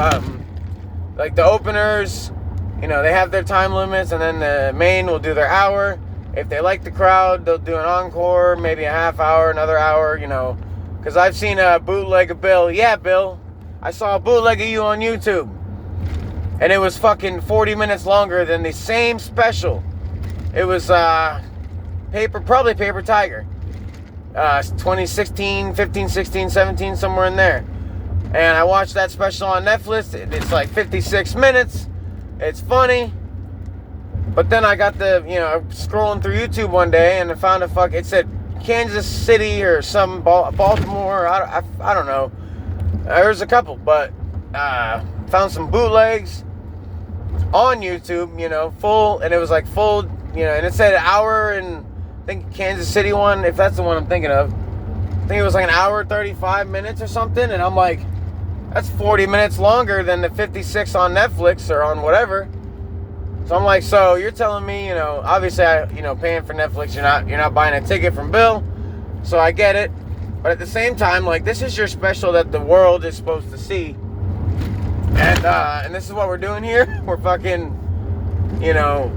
like, the openers, you know, they have their time limits, and then the main will do their hour. If they like the crowd, they'll do an encore, maybe a half hour, another hour, you know. Because I've seen a bootleg of Bill. Yeah, Bill, I saw a bootleg of you on YouTube. And it was fucking 40 minutes longer than the same special. It was probably Paper Tiger. 2016, 15, 16, 17, somewhere in there. And I watched that special on Netflix. It's like 56 minutes. It's funny. But then I got scrolling through YouTube one day, and I found it said Kansas City or some Baltimore. I don't know. There's a couple, but found some bootlegs on YouTube, you know, full, and it was like full, you know, and it said an hour, and I think Kansas City one, if that's the one I'm thinking of, I think it was like an hour 35 minutes or something, and I'm like, that's 40 minutes longer than the 56 on Netflix or on whatever. So I'm like, so you're telling me, you know, obviously paying for Netflix, you're not buying a ticket from Bill, so I get it. But at the same time, like, this is your special that the world is supposed to see. And this is what we're doing here. We're fucking, you know,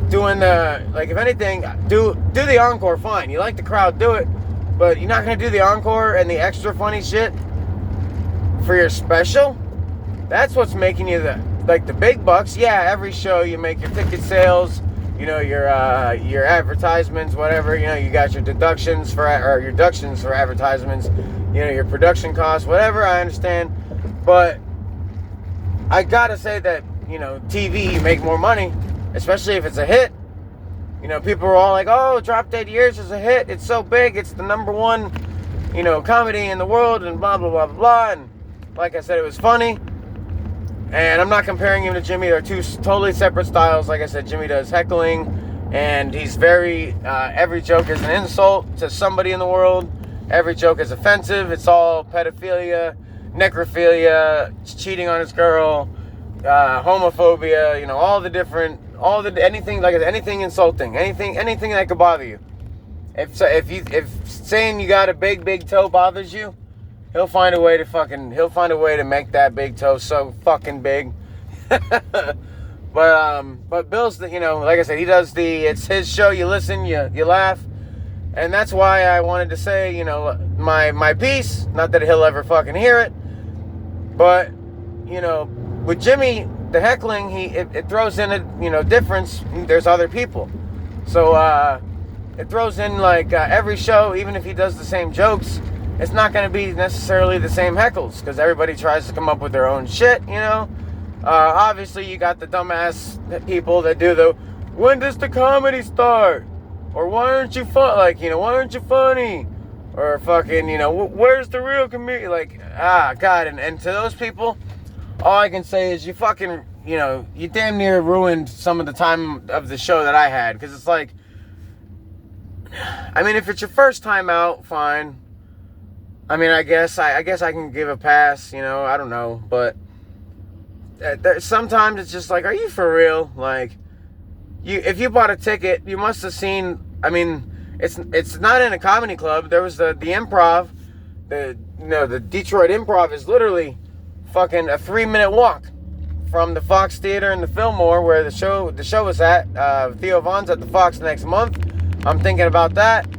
doing the, like, if anything, do the encore, fine. You like the crowd, do it. But you're not going to do the encore and the extra funny shit for your special? That's what's making you the big bucks. Yeah, every show you make your ticket sales, you know, your advertisements, whatever, you know, you got your deductions for advertisements, you know, your production costs, whatever, I understand. But I gotta say that, you know, TV, you make more money, especially if it's a hit. You know, people are all like, oh, Drop Dead Years is a hit, it's so big, it's the #1, you know, comedy in the world, and blah, blah, blah, blah, blah. And like I said, it was funny. And I'm not comparing him to Jimmy. They're two totally separate styles. Like I said, Jimmy does heckling, and he's very, every joke is an insult to somebody in the world. Every joke is offensive. It's all pedophilia, necrophilia, cheating on his girl, homophobia, anything insulting, anything that could bother you. If saying you got a big toe bothers you, he'll find a way to make that big toe so fucking big. But Bill's like I said, it's his show. You listen, you laugh, and that's why I wanted to say, my piece. Not that he'll ever fucking hear it, but with Jimmy, the heckling, it throws in a difference. There's other people, so it throws in every show, even if he does the same jokes. It's not going to be necessarily the same heckles because everybody tries to come up with their own shit, Obviously, you got the dumbass people that do when does the comedy start? Or why aren't you why aren't you funny? Or fucking, where's the real comedian? God. And to those people, all I can say is you fucking, you damn near ruined some of the time of the show that I had. Because it's if it's your first time out, fine. I guess I can give a pass, I don't know, but sometimes it's just are you for real? If you bought a ticket, you must have seen. It's not in a comedy club. There was the Improv, the Detroit Improv is literally fucking a 3-minute walk from the Fox Theater in the Fillmore where the show was at. Theo Von's at the Fox next month. I'm thinking about that.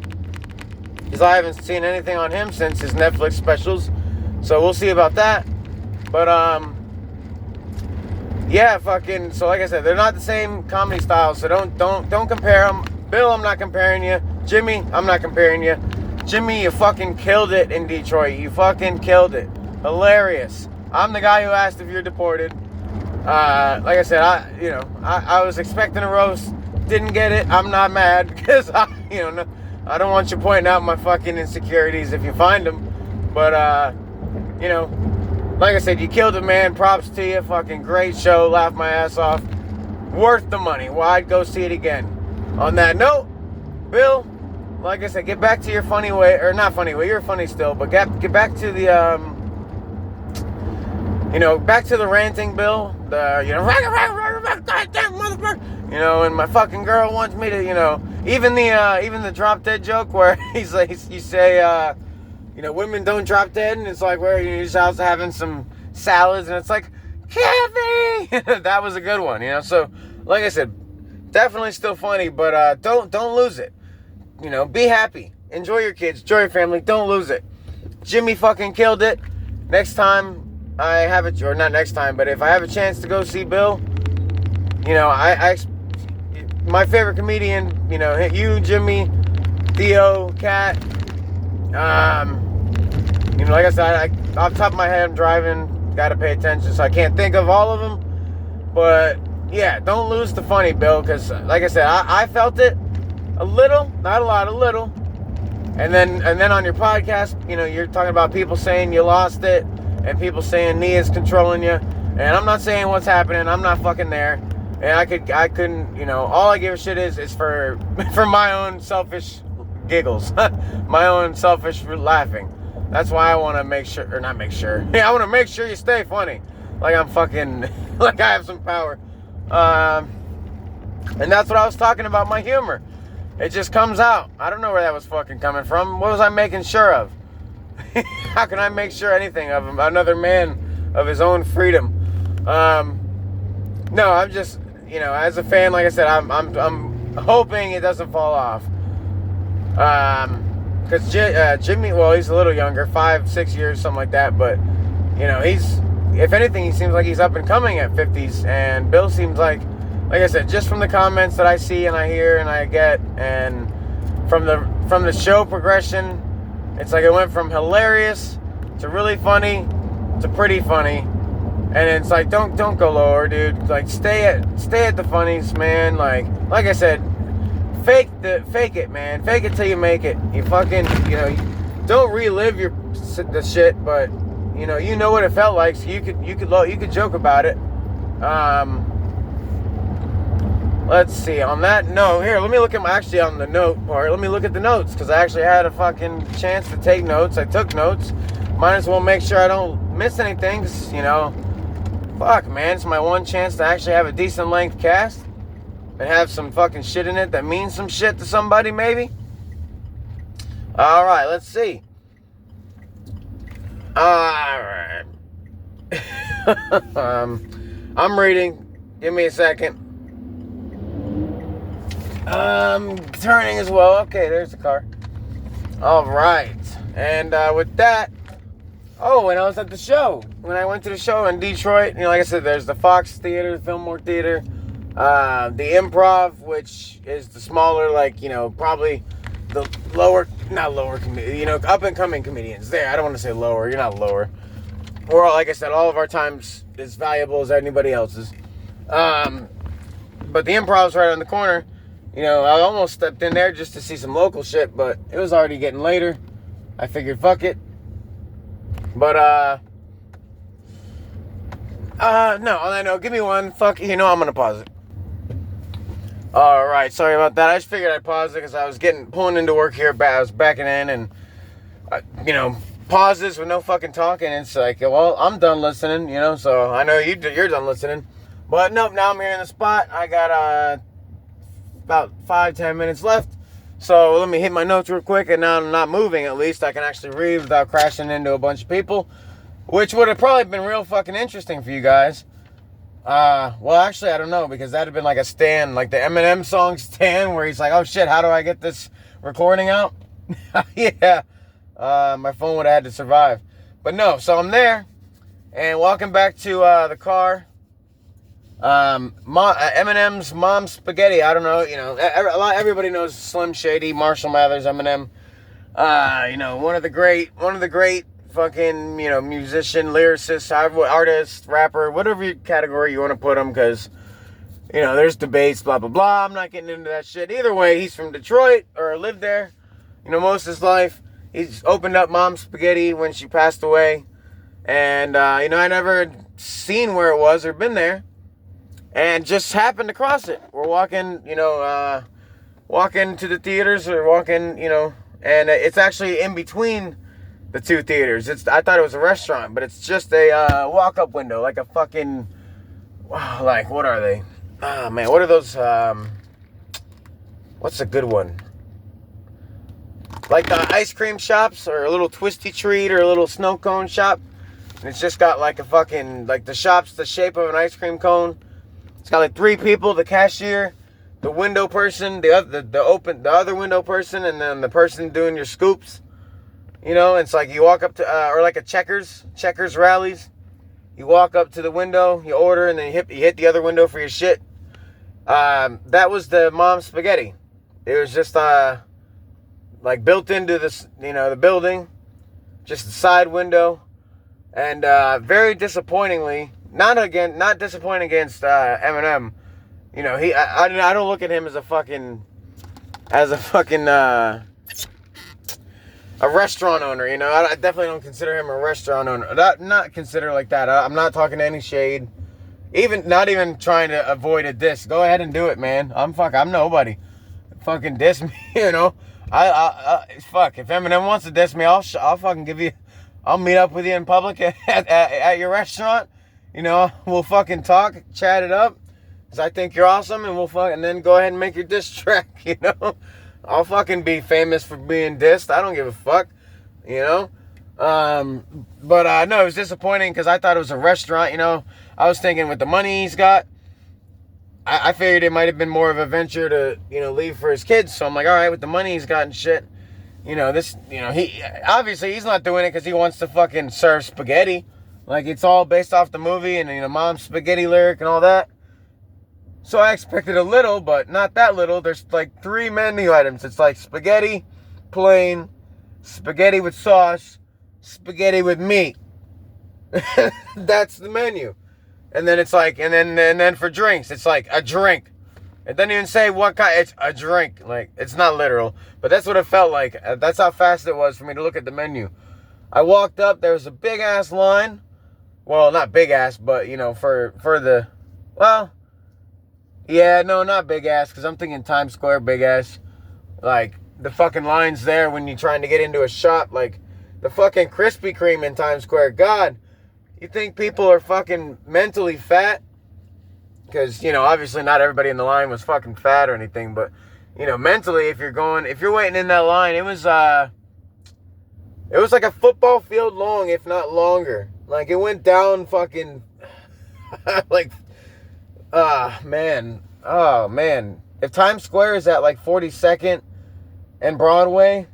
Because I haven't seen anything on him since his Netflix specials. So we'll see about that. But, so like I said, they're not the same comedy styles. So don't compare them. Bill, I'm not comparing you. Jimmy, I'm not comparing you. Jimmy, you fucking killed it in Detroit. You fucking killed it. Hilarious. I'm the guy who asked if you're deported. Like I said, I was expecting a roast. Didn't get it. I'm not mad because I don't want you pointing out my fucking insecurities if you find them. But, like I said, you killed it, man. Props to you. Fucking great show. Laughed my ass off. Worth the money. Well, I'd go see it again. On that note, Bill, like I said, get back to your funny way. Or not funny way. You're funny still. But get back to the, back to the ranting, Bill. Goddamn motherfucker. And my fucking girl wants me to, even the drop dead joke where he's like, you say, women don't drop dead, and it's where you're just out having some salads, and it's Kathy! That was a good one, So, like I said, definitely still funny, but don't lose it. Be happy. Enjoy your kids. Enjoy your family. Don't lose it. Jimmy fucking killed it. Next time I have it, or not next time, but if I have a chance to go see Bill, my favorite comedian, you, Jimmy, Theo, Kat, like I said, off the top of my head, I'm driving, gotta pay attention, so I can't think of all of them, but, yeah, don't lose the funny, Bill, because, like I said, I felt it a little, not a lot, a little, and then on your podcast, you're talking about people saying you lost it, and people saying Nia's controlling you, and I'm not saying what's happening, I'm not fucking there. And I couldn't, all I give a shit is for my own selfish giggles, my own selfish laughing. That's why I want to make sure, or not make sure. Yeah, I want to make sure you stay funny, like I'm fucking, like I have some power. And that's what I was talking about, my humor. It just comes out. I don't know where that was fucking coming from. What was I making sure of? How can I make sure anything of him? Another man of his own freedom. No, I'm just. As a fan, like I said, I'm hoping it doesn't fall off. Because Jimmy, well, he's a little younger, 5-6 years, something like that. But if anything, he seems like he's up and coming at 50s. And Bill seems like I said, just from the comments that I see and I hear and I get, and from the show progression, it's it went from hilarious to really funny to pretty funny. And it's don't go lower, dude. Stay at the funnies, man. Like I said, fake it, man. Fake it till you make it. You fucking, don't relive the shit, but you know what it felt like, so you could joke about it. Let's see. On that note, here, let me look at on the note part. Let me look at the notes, because I actually had a fucking chance to take notes. I took notes. Might as well make sure I don't miss anything, 'cause, fuck, man, it's my one chance to actually have a decent length cast and have some fucking shit in it that means some shit to somebody, maybe. All right, let's see. All right. I'm reading. Give me a second. Turning as well. Okay, there's the car. All right. And with that, when I was at the show, when I went to the show in Detroit, like I said, there's the Fox Theater, the Fillmore Theater, the Improv, which is the smaller, probably the not lower, up and coming comedians. There, I don't want to say lower. You're not lower. Or, like I said, all of our time's as valuable as anybody else's. But the Improv's right on the corner. I almost stepped in there just to see some local shit, but it was already getting later. I figured, fuck it. But, no, on that note, give me one. Fuck, I'm gonna pause it. Alright, sorry about that. I just figured I'd pause it because I was pulling into work here, I was backing in, and, pauses with no fucking talking. It's like, well, I'm done listening, so I know you're done listening. But nope, now I'm here in the spot. I got, about 5-10 minutes left, so let me hit my notes real quick, and now I'm not moving. At least I can actually read without crashing into a bunch of people, which would have probably been real fucking interesting for you guys. Well, actually, I don't know, because that'd have been like a Stan, like the Eminem song Stan, where he's like, oh shit, how do I get this recording out? Yeah, my phone would have had to survive. But no, so I'm there, and walking back to the car. Eminem's Mom Spaghetti. I don't know, everybody knows Slim Shady, Marshall Mathers, Eminem. One of the great fucking, musician, lyricist, artist, rapper, whatever category you want to put him, because, there's debates, blah, blah, blah. I'm not getting into that shit. Either way, he's from Detroit, or lived there, most of his life. He's opened up Mom Spaghetti when she passed away. And, I never seen where it was or been there. And just happened to cross it. We're walking, walking to the theaters, or walking, and it's actually in between the two theaters. I thought it was a restaurant, but it's just a walk-up window, like a fucking, what are they? Oh, man, what are those, what's a good one? Like the ice cream shops, or a little twisty treat, or a little snow cone shop. And it's just got like a fucking, like the shop's the shape of an ice cream cone. It's got like 3 people: the cashier, the window person, the other window person, and then the person doing your scoops. It's like you walk up to, or like a Checkers rallies. You walk up to the window, you order, and then you hit the other window for your shit. That was the Mom Spaghetti. It was just like built into this, the building, just the side window, and very disappointingly. Not disappointing against Eminem. I don't look at him as a fucking a restaurant owner. I definitely don't consider him a restaurant owner. Not consider like that. I'm not talking any shade. Not even trying to avoid a diss. Go ahead and do it, man. I'm nobody. Fucking diss me, I fuck. If Eminem wants to diss me, I'll fucking give you. I'll meet up with you in public at your restaurant. We'll fucking talk, chat it up, because I think you're awesome, and and then go ahead and make your diss track, I'll fucking be famous for being dissed. I don't give a fuck, But, no, it was disappointing, because I thought it was a restaurant, I was thinking with the money he's got, I figured it might have been more of a venture to, leave for his kids. So I'm like, all right, with the money he's got and shit, he obviously he's not doing it because he wants to fucking serve spaghetti. Like, it's all based off the movie and, Mom's Spaghetti lyric and all that. So I expected a little, but not that little. There's like 3 menu items. It's like spaghetti, plain, spaghetti with sauce, spaghetti with meat. That's the menu. And then it's like, and then for drinks, it's like a drink. It doesn't even say what kind, it's a drink. Like, it's not literal, but that's what it felt like. That's how fast it was for me to look at the menu. I walked up, there was a big ass line. Well, not big ass, but for the, well, yeah, no, not big ass, because I'm thinking Times Square big ass. Like, the fucking lines there when you're trying to get into a shop, like the fucking Krispy Kreme in Times Square. God, you think people are fucking mentally fat? Because, obviously not everybody in the line was fucking fat or anything, but, mentally, if you're waiting in that line, it was like a football field long, if not longer. Like, it went down fucking, like, man. Oh, man. If Times Square is at, like, 42nd and Broadway,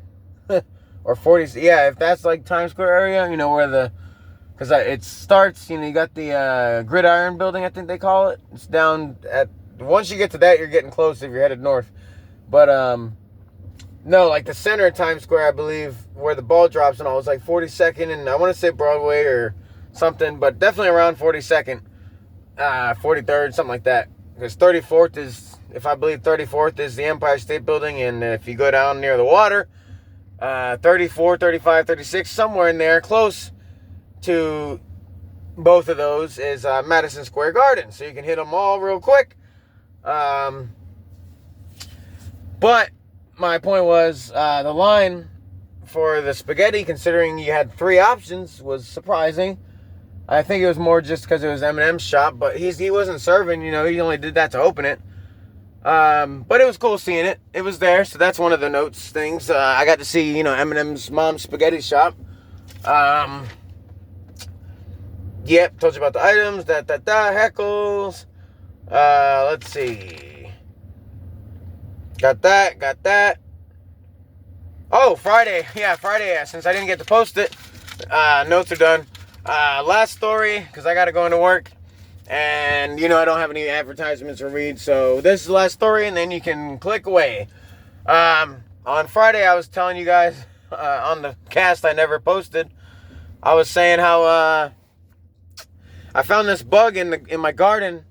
or 40, yeah, if that's, like, Times Square area, where because it starts, you got the Gridiron building, I think they call it. It's down once you get to that, you're getting close if you're headed north. But, no, like the center of Times Square, I believe, where the ball drops and all, was like 42nd and I want to say Broadway or something, but definitely around 42nd, 43rd, something like that. Because 34th is, if I believe 34th is the Empire State Building, and if you go down near the water, 34, 35, 36, somewhere in there, close to both of those is Madison Square Garden, so you can hit them all real quick. But my point was the line for the spaghetti, considering you had 3 options, was surprising. I think it was more just because it was Eminem's shop, but he wasn't serving, he only did that to open it. But it was cool seeing it. It was there, so that's one of the notes things. I got to see, Eminem's mom's spaghetti shop. Yep, told you about the items, heckles. Let's see. Got that. Oh, Friday. Yeah, Friday, since I didn't get to post it, notes are done. Last story, because I got to go into work. And, I don't have any advertisements to read, so this is the last story, and then you can click away. On Friday, I was telling you guys, on the cast I never posted, I was saying how, I found this bug in my garden.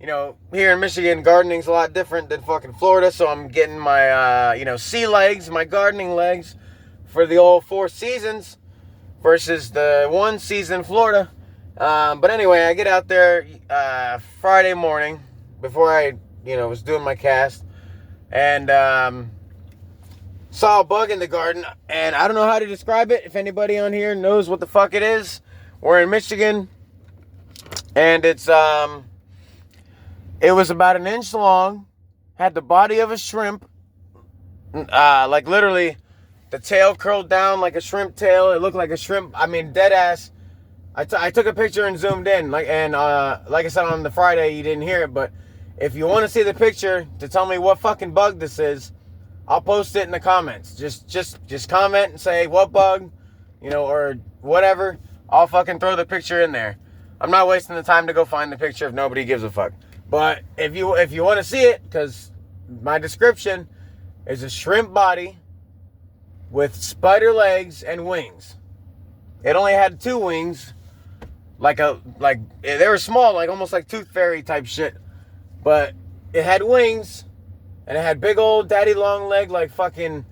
Here in Michigan, gardening's a lot different than fucking Florida, so I'm getting my, sea legs, my gardening legs, for the old 4 seasons, versus the 1 season Florida. But anyway, I get out there Friday morning before I, was doing my cast, and saw a bug in the garden, and I don't know how to describe it. If anybody on here knows what the fuck it is, we're in Michigan, and it was about 1 inch long, had the body of a shrimp, like literally the tail curled down like a shrimp tail. It looked like a shrimp. I mean, dead ass. I took a picture and zoomed in, like I said on the Friday, you didn't hear it, but if you want to see the picture to tell me what fucking bug this is, I'll post it in the comments. Just comment and say what bug, or whatever. I'll fucking throw the picture in there. I'm not wasting the time to go find the picture if nobody gives a fuck. But if you want to see it, because my description is a shrimp body with spider legs and wings. It only had 2 wings. They were small, like almost like Tooth Fairy type shit. But it had wings, and it had big old daddy long leg, like fucking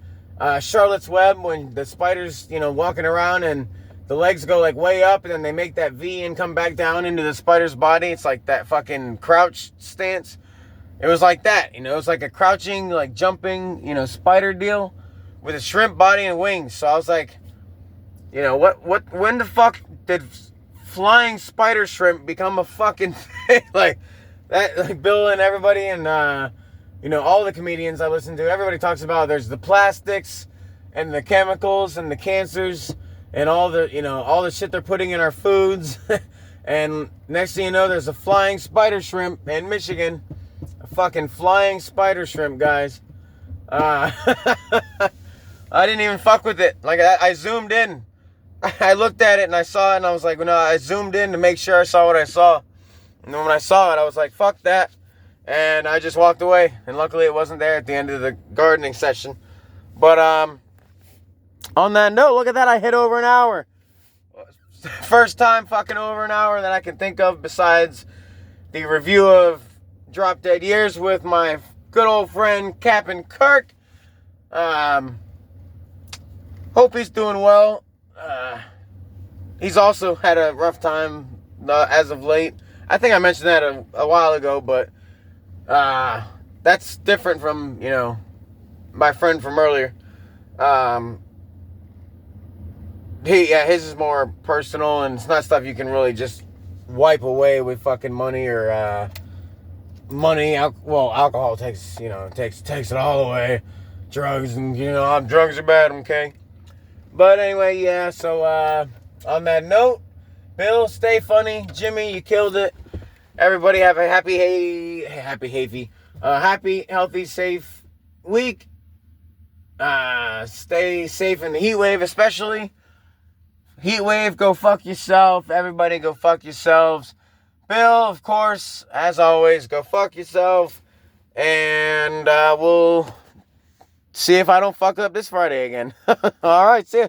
Charlotte's Web, when the spider's, walking around and the legs go like way up and then they make that V and come back down into the spider's body. It's like that fucking crouch stance. It was like that, it was like a crouching, like jumping, spider deal with a shrimp body and wings. So I was like, when the fuck did flying spider shrimp become a fucking thing? Like that, like Bill and everybody and, all the comedians I listen to, everybody talks about there's the plastics and the chemicals and the cancers and all the shit they're putting in our foods. And next thing you know, there's a flying spider shrimp in Michigan. A fucking flying spider shrimp, guys. I didn't even fuck with it. Like, I zoomed in. I looked at it and I saw it and I was like, no, I zoomed in to make sure I saw what I saw. And then when I saw it, I was like, fuck that. And I just walked away. And luckily it wasn't there at the end of the gardening session. But, on that note, look at that. I hit over an hour. First time fucking over an hour that I can think of besides the review of Drop Dead Years with my good old friend Captain Kirk. Hope he's doing well. he's also had a rough time as of late. I think I mentioned that a while ago, but that's different from, my friend from earlier. His is more personal, and it's not stuff you can really just wipe away with fucking money or money. Alcohol takes it all away. Drugs and drugs are bad. Okay, but anyway, yeah. So on that note, Bill, stay funny. Jimmy, you killed it. Everybody have a happy, healthy, safe week. Stay safe in the heat wave, especially. Heat wave, go fuck yourself. Everybody go fuck yourselves. Bill, of course, as always, go fuck yourself. And we'll see if I don't fuck up this Friday again. All right, see ya.